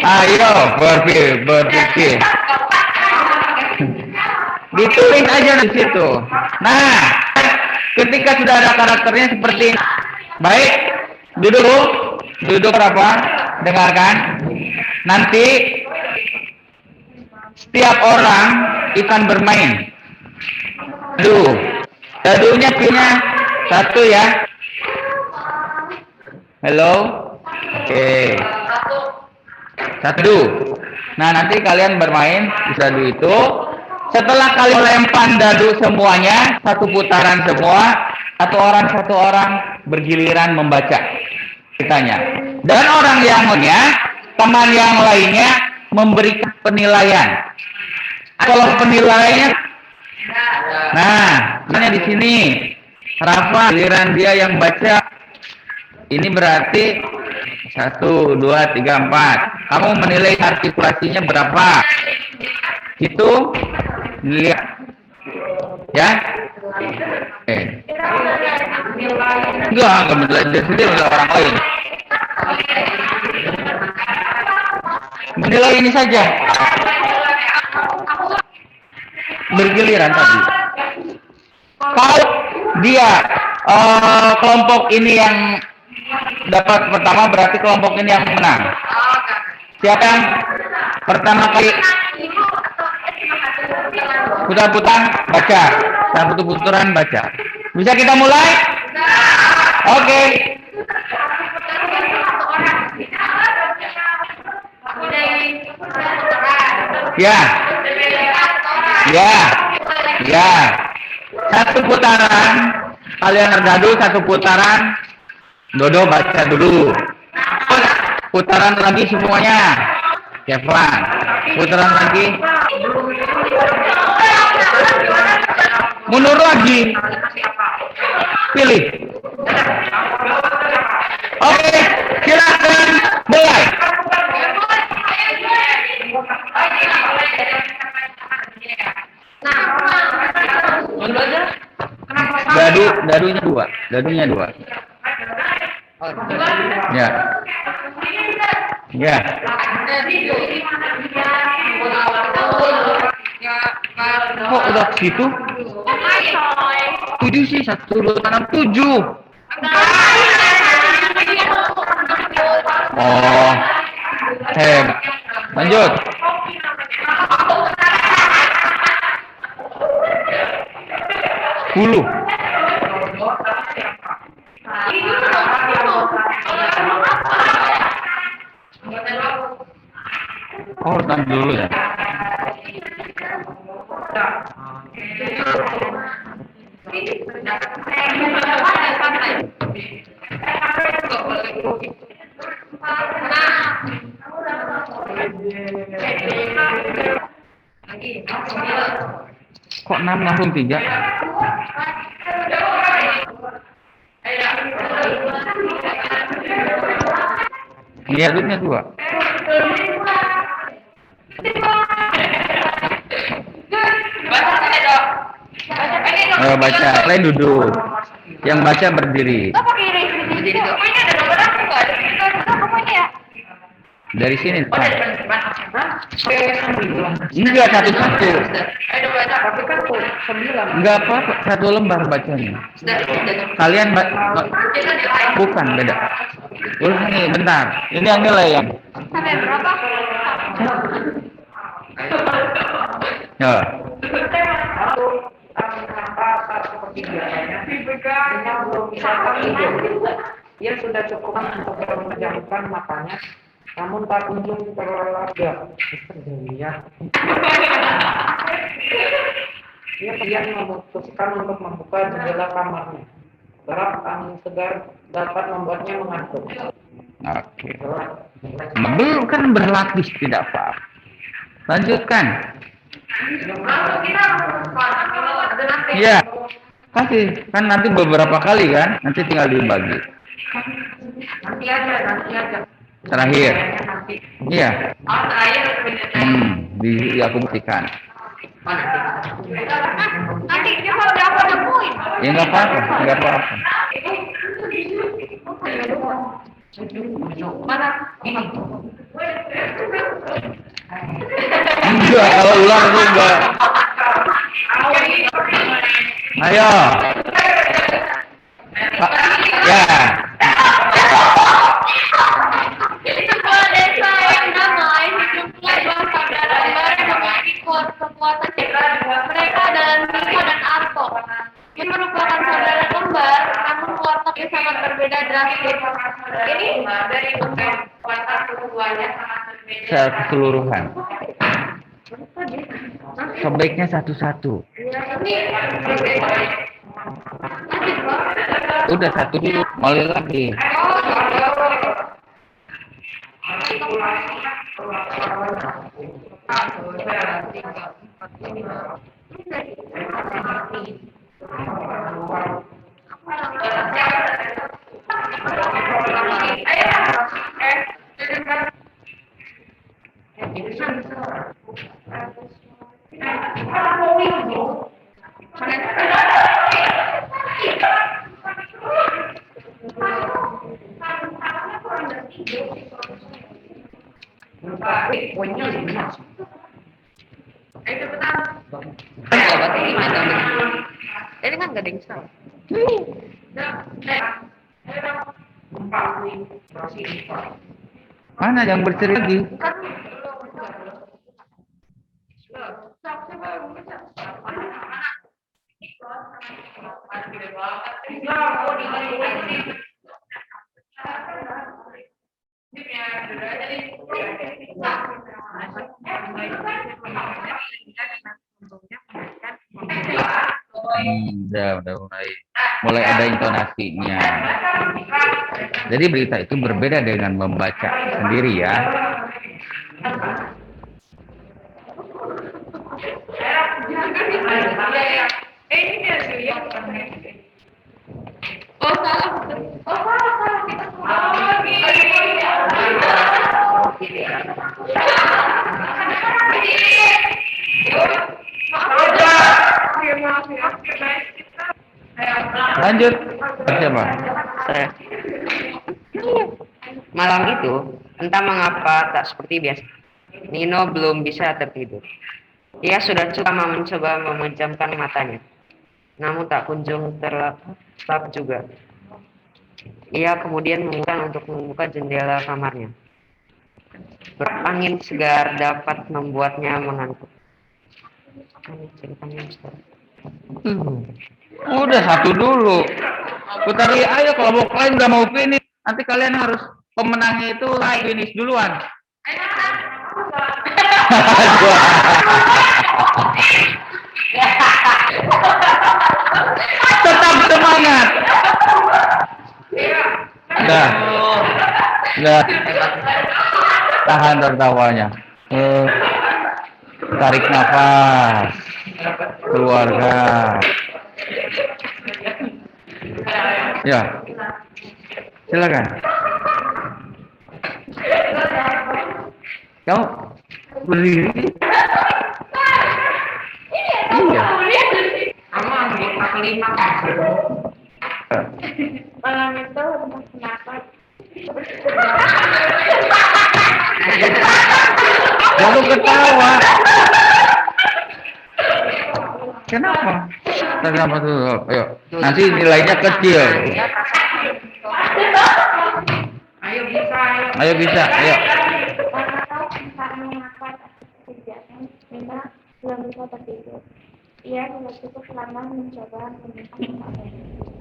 Ayo berpikir. Ditulis aja di situ. Nah, ketika sudah ada karakternya seperti ini, baik, duduk berapa? Dengarkan. Nanti setiap orang akan bermain. Dadunya pilihnya satu ya. Halo. Oke. Satu. Nah, nanti kalian bermain di dadu itu. Setelah kalian lempar dadu semuanya, satu putaran semua, satu orang bergiliran membaca ceritanya. Dan orang yang lainnya, teman yang lainnya memberikan penilaian. Kalau penilaiannya, nah, misalnya di sini, Rafa, giliran dia yang baca, ini berarti 1, 2, 3, 4. Kamu menilai artikulasinya berapa? Itu lihat ya. Enggak belajar sendiri oleh orang lain. Menilai ini saja. Bergiliran tadi. Kalau dia kelompok ini yang dapat pertama, berarti kelompok ini yang menang. Siapa yang pertama kali putar-putar baca, satu putaran baca. Bisa kita mulai? Oke. Ya. Satu putaran. Kalian berdadu satu putaran. Dodo baca dulu. Putaran lagi semuanya. Kevlan. Putaran lagi. Mundur lagi. Pilih. Oke, silakan mulai. Dadunya dua. Ya. Kok udah gitu? 7 sih, 1, 2, 6, 7. Oh, hebat. Lanjut. Puluh. Oh, urutan dulu ya. Kok 6 langsung 3? Iya, duduknya 2. Ayo baca, lain duduk. Yang baca berdiri. Dari sini. Enggak, satu-satu. Enggak apa, satu lembar bacanya. Kalian bukan beda. Ini bentar. Ini yang nilai yang. Sampai berapa? Ya. Ia sudah cukup untuk memejamkan matanya namun tak kunjung terlelap ya. Ia kemudian memutuskan untuk membuka jendela kamarnya. Berap angin segar dapat membuatnya mengantuk. Oke. Belum kan berlapis tidak apa-apa. Lanjutkan. Iya. Kasih. Kan nanti beberapa kali kan. Nanti tinggal dibagi. Nanti aja. Terakhir. Nanti. Iya. Terakhir. Aku buktikan. Nanti dia mau berapa poin? Ya nggak apa-apa. Nggak apa-apa. Mana? Ini. Enggak, kalau ulang tuh enggak. Ayo. Ya. Sebuah desa yang damai hiduplah dua saudara bareng memiliki kekuatan cipta. Mereka adalah Nino dan Arto. Ini merupakan saudara kembar, namun wataknya sangat berbeda drastis. Ini dari kekuatan keduanya sangat berbeda. Secara keseluruhan. Sebaiknya satu-satu. Udah satu dulu, mulai lagi. Ini kan gak ada yang salah. Mana yang bercerita lagi? Udah mulai ada intonasinya. Jadi berita itu berbeda dengan membaca sendiri ya. Oh salah. Lanjut. Siapa? Saya. Malam itu, entah mengapa tak seperti biasa. Nino belum bisa tertidur. Ia sudah cukup mencoba memejamkan matanya, namun tak kunjung terlelap juga. Ia kemudian memutuskan untuk membuka jendela kamarnya. Angin segar dapat membuatnya mengantuk. Udah satu dulu. Putari, ayo kelompok lain udah mau finish. Nanti kalian harus pemenangnya itu finish duluan. Tetap semangat. Udah. Tahan tertawanya. Tarik nafas. Keluarga. Ya. Silakan. Kau berdiri. Iya. Malam itu entah kenapa. Jangan ketawa. Kenapa? Kenapa tuh? Ayo. Nanti nilainya kecil. Ayo bisa. Ayo. Belum bisa tertidur. Ia sudah cukup lama mencoba meminta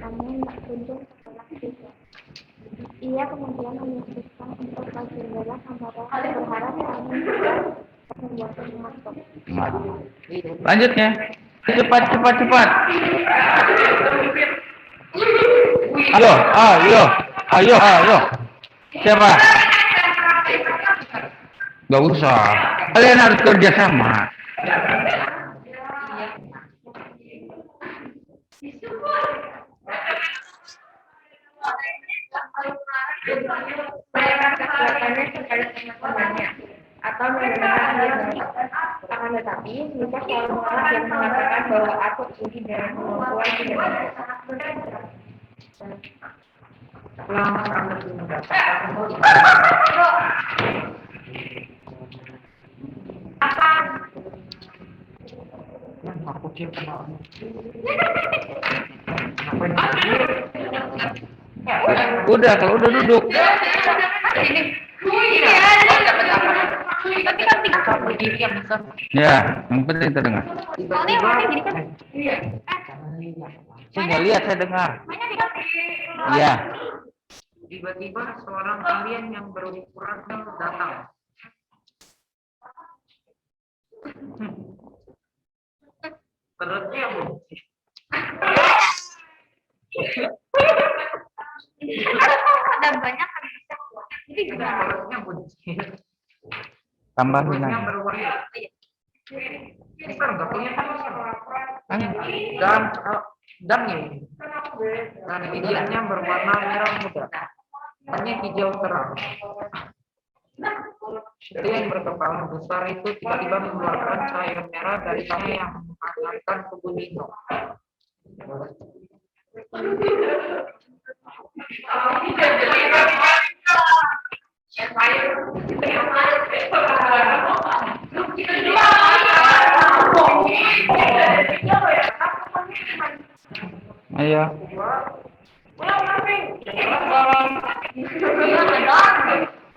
namun tak kunjung terlelap juga. Ia kemudian memutuskan untuk bergabung sama Rohani berharap kami juga membuatnya masuk. Lanjutnya. Cepat. Ayo. Siapa? Gak usah. Kalian harus kerja sama. Kekuatannya kepada teman-temannya atau menggunakan dia. Akan tetapi, Lukas selalu menolak dan mengatakan bahwa aku ini dengan kemampuan tidak bisa. Lama sangat Udah, kalau udah duduk. Ya, yang penting terdengar. Saya nggak lihat, saya dengar. Iya. Tiba-tiba seorang alien yang berukuran datang. Perutnya buncit. Ada banyak kan bisa. Jadi juga Perutnya buncit. Tambahin Perutnya lagi. berwarna. Bisa nggak punya Kan damnya ini. Dan giginya berwarna merah muda. Hanya hijau terang. Itu yang berkepala besar itu tiba-tiba mengeluarkan cahaya merah dari tangan yang menghangatkan tubuh Nino. Ayo.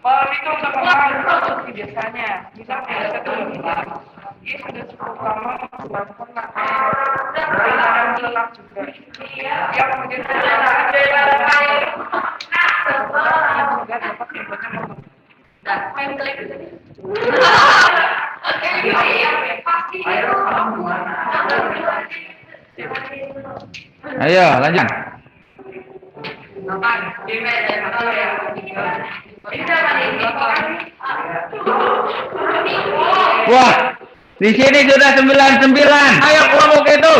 Kalau itu udah kemarin biasanya bisa biasa dulu. Dia sudah cukup lama melakukan makanan gelap juga. Dia kemudian juga dapat Ayo, lanjut. Wah, di sini sudah 99. Ayo kelompok itu.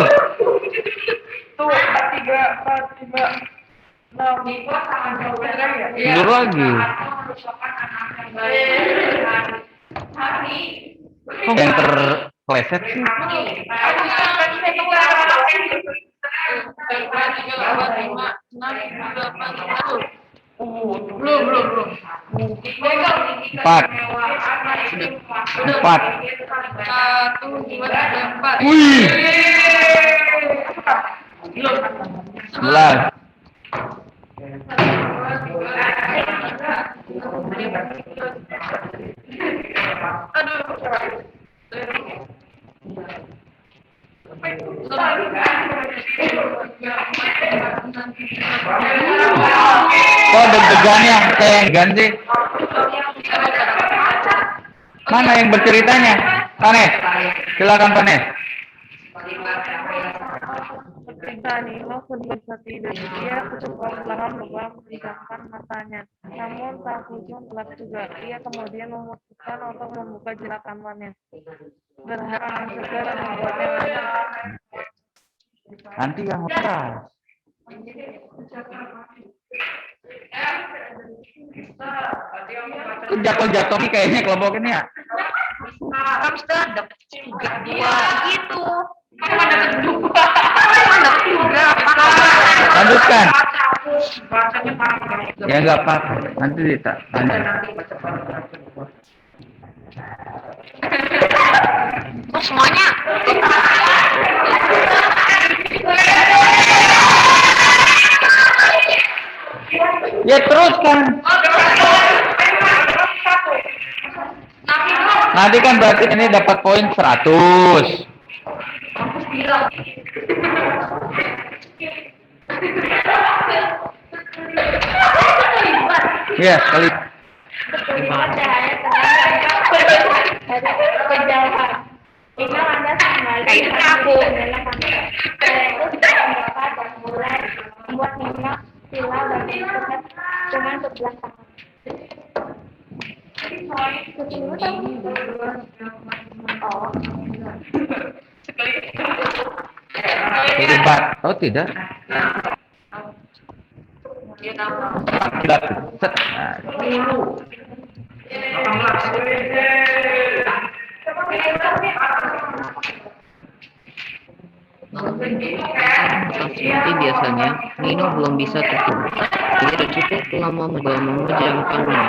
tuh 3, 4, 5, 6. Mundur lagi. Kok yang terpleset sih? Belum. 4. 4. 1, 2, 3, 4. Wih. 11. Kok deg-degannya kayak ganti? Mana yang berceritanya? Panes. Silakan Panes. Ketika Nino pun bisa tidur, ia cukup perlahan memejamkan matanya. Namun tak kunjung gelap juga. Ia kemudian memutuskan untuk membuka jelakannya. Berharap yang segar membuatnya ngantuk. Nanti yang lepas. Jatuh nih kayaknya kelompok ini ya. Hamster dapat juga 2 gitu. Kamu dapat 2. Lanjutkan. Bacanya parah. Ya nggak apa-apa. Nanti ditanya. semuanya. Ya teruskan. Nanti kan berarti ini dapat poin 100. Ya, sekali. Kelima cahaya terang dari kejauhan. Hingga landas kembali ke jendela kamar. Yaitu sudah membakar dan mulai membuat minyak sila bagi dekat dengan sebelah kamar. Kelima oh. Keempat. Oh, tidak. Tidak. Set. Seperti biasanya, Nino belum bisa tertidur. Dia sudah cukup lama memejamkannya,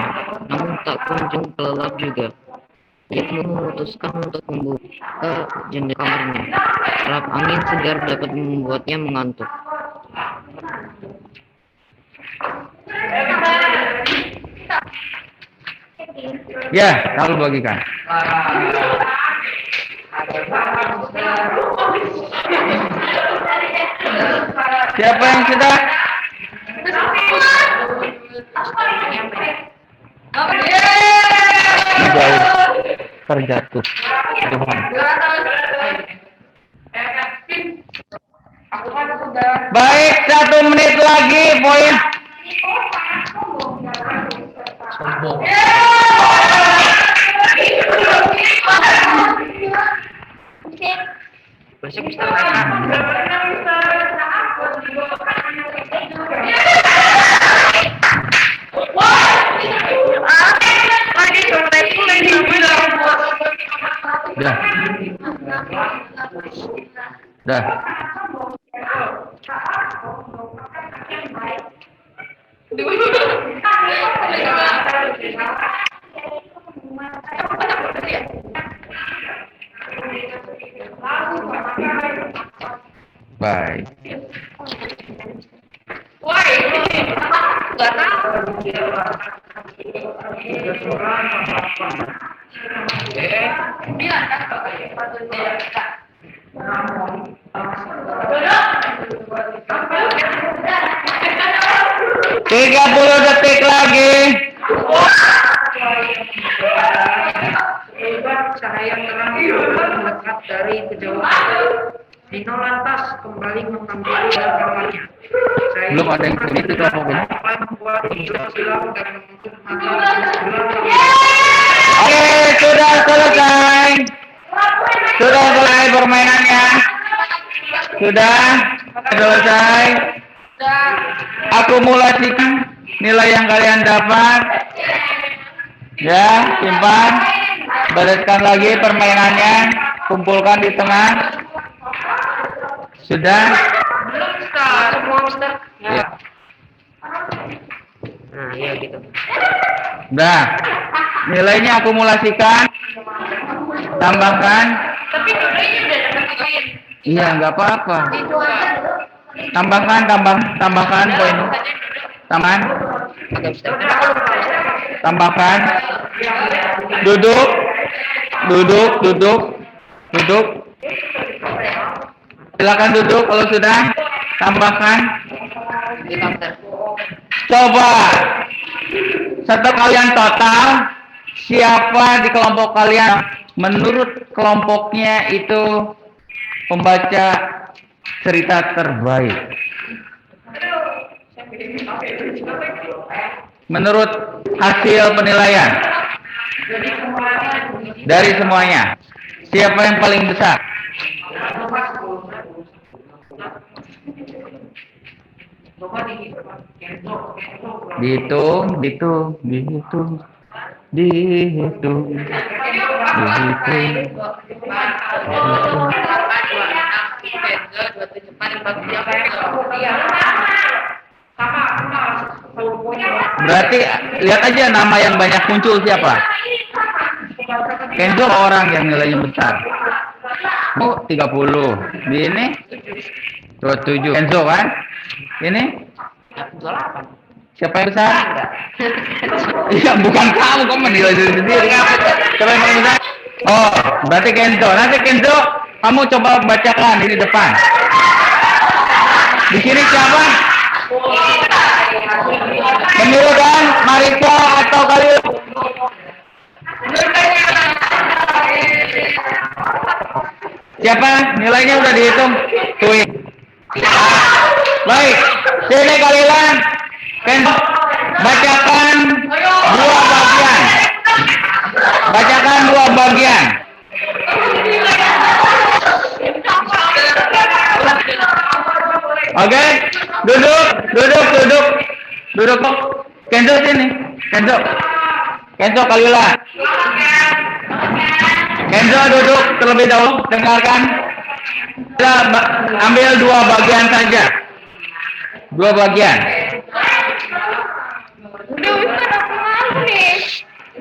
namun tak kunjung kelelap juga. Dia memutuskan untuk membuka jendela kamarnya. Selap angin segar dapat membuatnya mengantuk. Ya, kamu bagikan. Siapa yang sudah? Jauh terjatuh. Baik, 1 menit lagi poin. Besok bisa makan. Dah. Dah. Baik. Tiga 30 detik lagi. Cahaya terang mendekat dari kejauhan. Nino lantas kembali mengambil dalam kamarnya. Belum ada yang ini itu kelompoknya. Oke, sudah selesai. Sudah selesai permainannya. Sudah selesai. Akumulasikan nilai yang kalian dapat. Ya, simpan. Bereskan lagi permainannya. Kumpulkan di tengah. Sudah? Belum, Ustaz. Semua, Ustaz. Ya. Nah, iya gitu. Udah. Nilainya akumulasikan. Tambahkan. Tapi dulunya udah dapat poin. Iya, nggak apa-apa. Itu aja. Tambahkan poin. Taman. Tambahkan. Duduk. Silakan duduk kalau sudah. Tambahkan. Coba. Setelah kalian total, siapa di kelompok kalian menurut kelompoknya itu pembaca cerita terbaik? Menurut hasil penilaian dari semuanya, siapa yang paling besar? Dihitung. Berarti lihat aja nama yang banyak muncul siapa? Kenzo orang yang nilainya besar. Oh, 30. Di ini 27. Kenzo kan? Ini siapa yang besar? Iya, bukan kamu menilai diri sendiri. Siapa yang paling besar? Oh, berarti Kenzo. Nanti Kenzo, kamu coba bacakan di depan. Di sini siapa? Menurutkan Marika atau kalian? Siapa? Nilainya udah dihitung. Tuh. Baik. Sini kalian. Bacakan dua bagian. Bacakan dua bagian. Oke, duduk. Kenzo sini, Kenzo Kalila. Kenzo duduk terlebih dahulu, dengarkan. Kita ambil dua bagian saja. Dua bagian.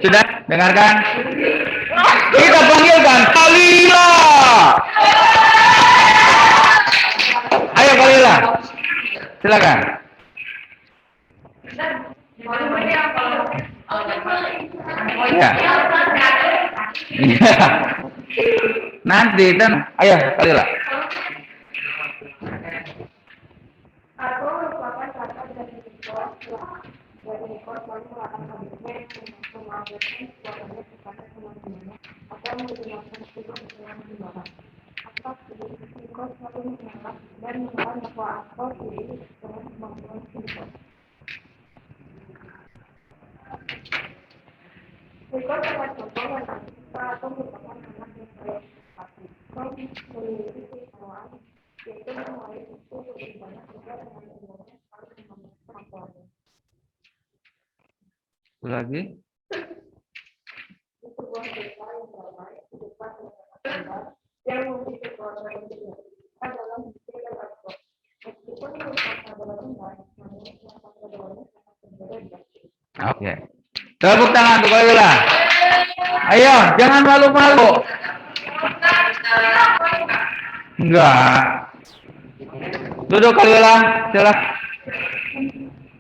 Sudah, dengarkan. Kita panggilkan Kalila. Ayo Kalila, silakan. Ya. Nanti dan ayo Kalila. Aku merupakan kakak dari Nikos. Dari Nikos lalu melakukan hidupnya yang mengajarkan suaranya kepada teman-temannya atau menggunakan tugas yang dibawa. Atas diri Nikos lalu menolak dan mengatakan bahwa aku diri dengan kemampuan Nikos. Nikos dapat contoh tentang kita atau merupakan anak yang baik hati. Kau memiliki kemauan yaitu memulai itu lebih banyak juga dengan ilmunya harus memiliki kemampuannya. Lagi. Di sebuah desa yang ramai, kehidupan yang memiliki keluarga yang berbeda adalah bukti dan aktor. Meskipun merupakan adalah rendah, namun merupakan keduanya sangat berbeda. Oke. Tepuk tangan untuk Kalila. Ayo, jangan malu-malu. Enggak. Duduk Kalila, silakan.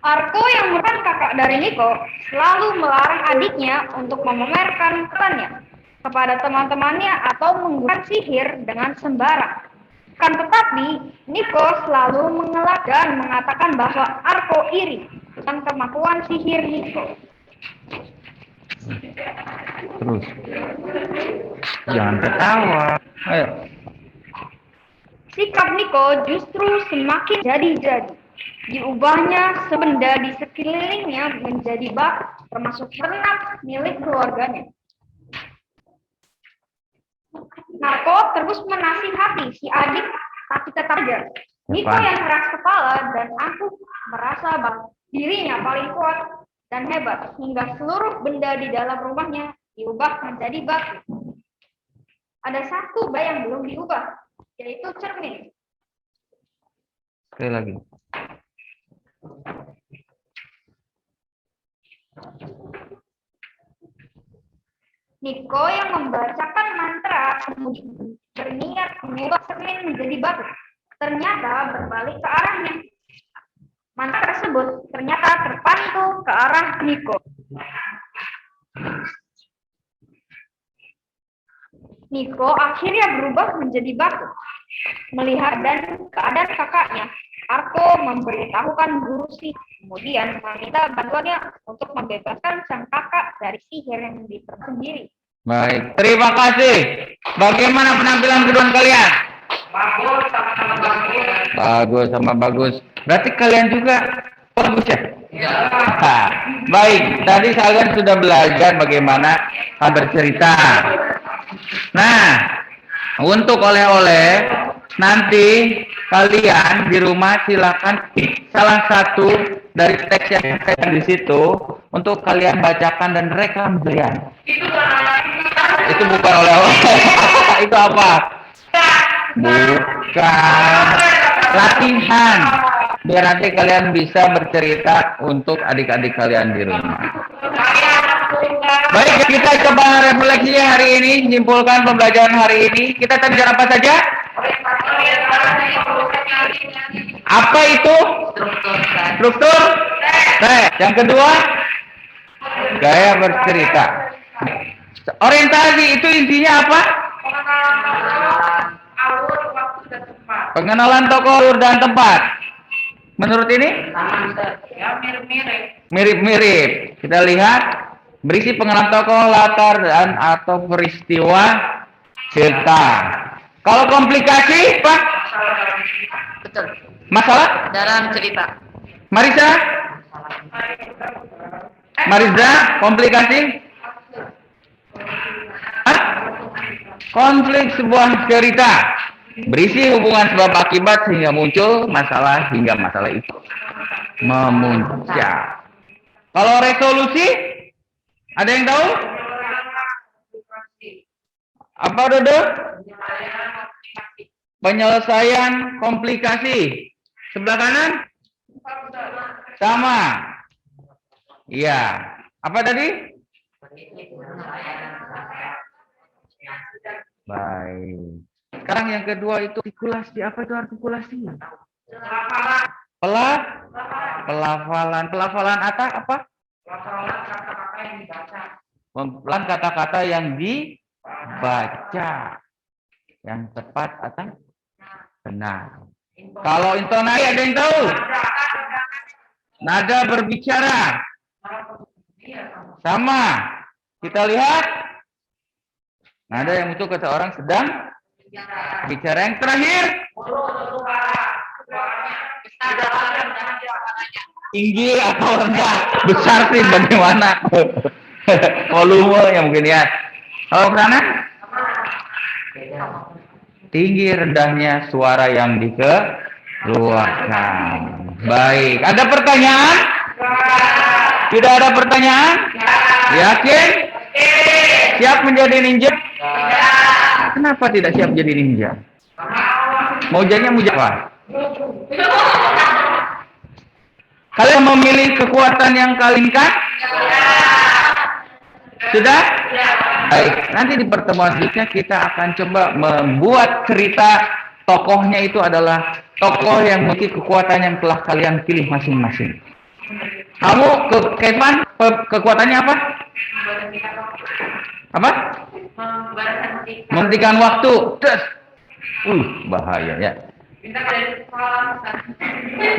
Arko yang merupakan kakak dari Niko selalu melarang adiknya untuk memamerkan perannya kepada teman-temannya atau menggunakan sihir dengan sembarang. Kan tetapi Niko selalu mengelak dan mengatakan bahwa Arko iri dengan kemampuan sihir Niko. Terus. Jangan ketawa. Ayo. Sikap Niko justru semakin jadi-jadi. Diubahnya sebenda di sekelilingnya menjadi bak, termasuk ternak milik keluarganya. Narko terus menasihati si adik, tapi tetap aja. Niko yang keras kepala dan aku merasa bahwa dirinya paling kuat dan hebat, hingga seluruh benda di dalam rumahnya diubah menjadi batu. Ada satu benda yang belum diubah, yaitu cermin. Sekali lagi. Niko yang membacakan mantra kemudian berniat mengubah cermin menjadi batu. Ternyata berbalik ke arahnya. Mantra tersebut ternyata terpantul ke arah Niko. Niko akhirnya berubah menjadi batu. Melihat dan keadaan kakaknya, Arko memberitahukan guru sihir, kemudian meminta bantuannya untuk membebaskan sang kakak dari sihir yang tersendiri. Baik, terima kasih. Bagaimana penampilan kedua kalian? Bagus sama bagus. Berarti kalian juga bagus ya? Ya. Baik, tadi kalian sudah belajar bagaimana bercerita. Nah, untuk oleh-oleh nanti kalian di rumah silakan salah satu dari teks yang ada di situ untuk kalian bacakan dan rekam kalian. Itu bukan oleh-oleh. Itu apa? Bukan. Latihan. Biar nanti kalian bisa bercerita untuk adik-adik kalian di rumah. Baik, kita coba refleksi hari ini, menyimpulkan pembelajaran hari ini. Kita tadi apa saja? Apa itu? Struktur. Yang kedua, gaya bercerita. Orientasi itu intinya apa? Alur, waktu, dan tempat. Pengenalan tokoh, alur, dan tempat. Menurut ini? Ya, mirip-mirip. Mirip-mirip. Kita lihat berisi pengenalan tokoh, latar dan atau peristiwa cerita. Kalau komplikasi, Pak? Betul. Masalah? Dalam cerita. Marisa? Mariza, komplikasi? Hah? Konflik sebuah cerita berisi hubungan sebab akibat sehingga muncul masalah hingga masalah itu memuncak. Kalau resolusi, ada yang tahu? Apa, Dodo? Penyelesaian komplikasi. Sebelah kanan? Sama. Iya. Apa tadi? Baik. Sekarang yang kedua itu artikulasi. Apa itu artikulasi? Pelafalan. Pelafalan apa? Pelafalan kata-kata yang dibaca. Yang tepat atau benar. Kalau intonasi ada yang tahu? Nada berbicara. Sama. Kita lihat. Nada yang muncul ketika orang sedang bicara. Yang terakhir. Tinggi atau rendah? Besar sih bagaimana? Volume yang mungkin ya. Kalau ke sana? Tinggi rendahnya suara yang dikeluarkan. Baik. Ada pertanyaan? Tidak ada pertanyaan? Yakin? Siap menjadi ninja? Kenapa tidak siap jadi ninja? Maunya apa? Kalian memilih kekuatan yang kalian kan? Sudah? Baik, nanti di pertemuan selanjutnya kita akan coba membuat cerita tokohnya itu adalah tokoh yang memiliki kekuatan yang telah kalian pilih masing-masing. Kamu, Kevin, kekuatannya apa? Apa? Menghentikan waktu. Terus. Bahaya ya.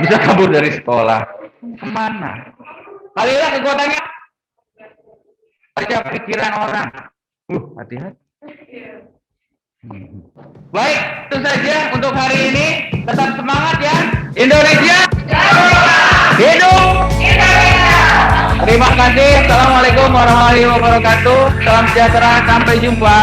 Bisa kabur dari sekolah. Kemana? Kalian kekuatannya? Baca pikiran orang. Hati-hati. Baik, itu saja untuk hari ini. Tetap semangat ya. Indonesia hidup. Terima kasih. Assalamualaikum warahmatullahi wabarakatuh. Salam sejahtera. Sampai jumpa.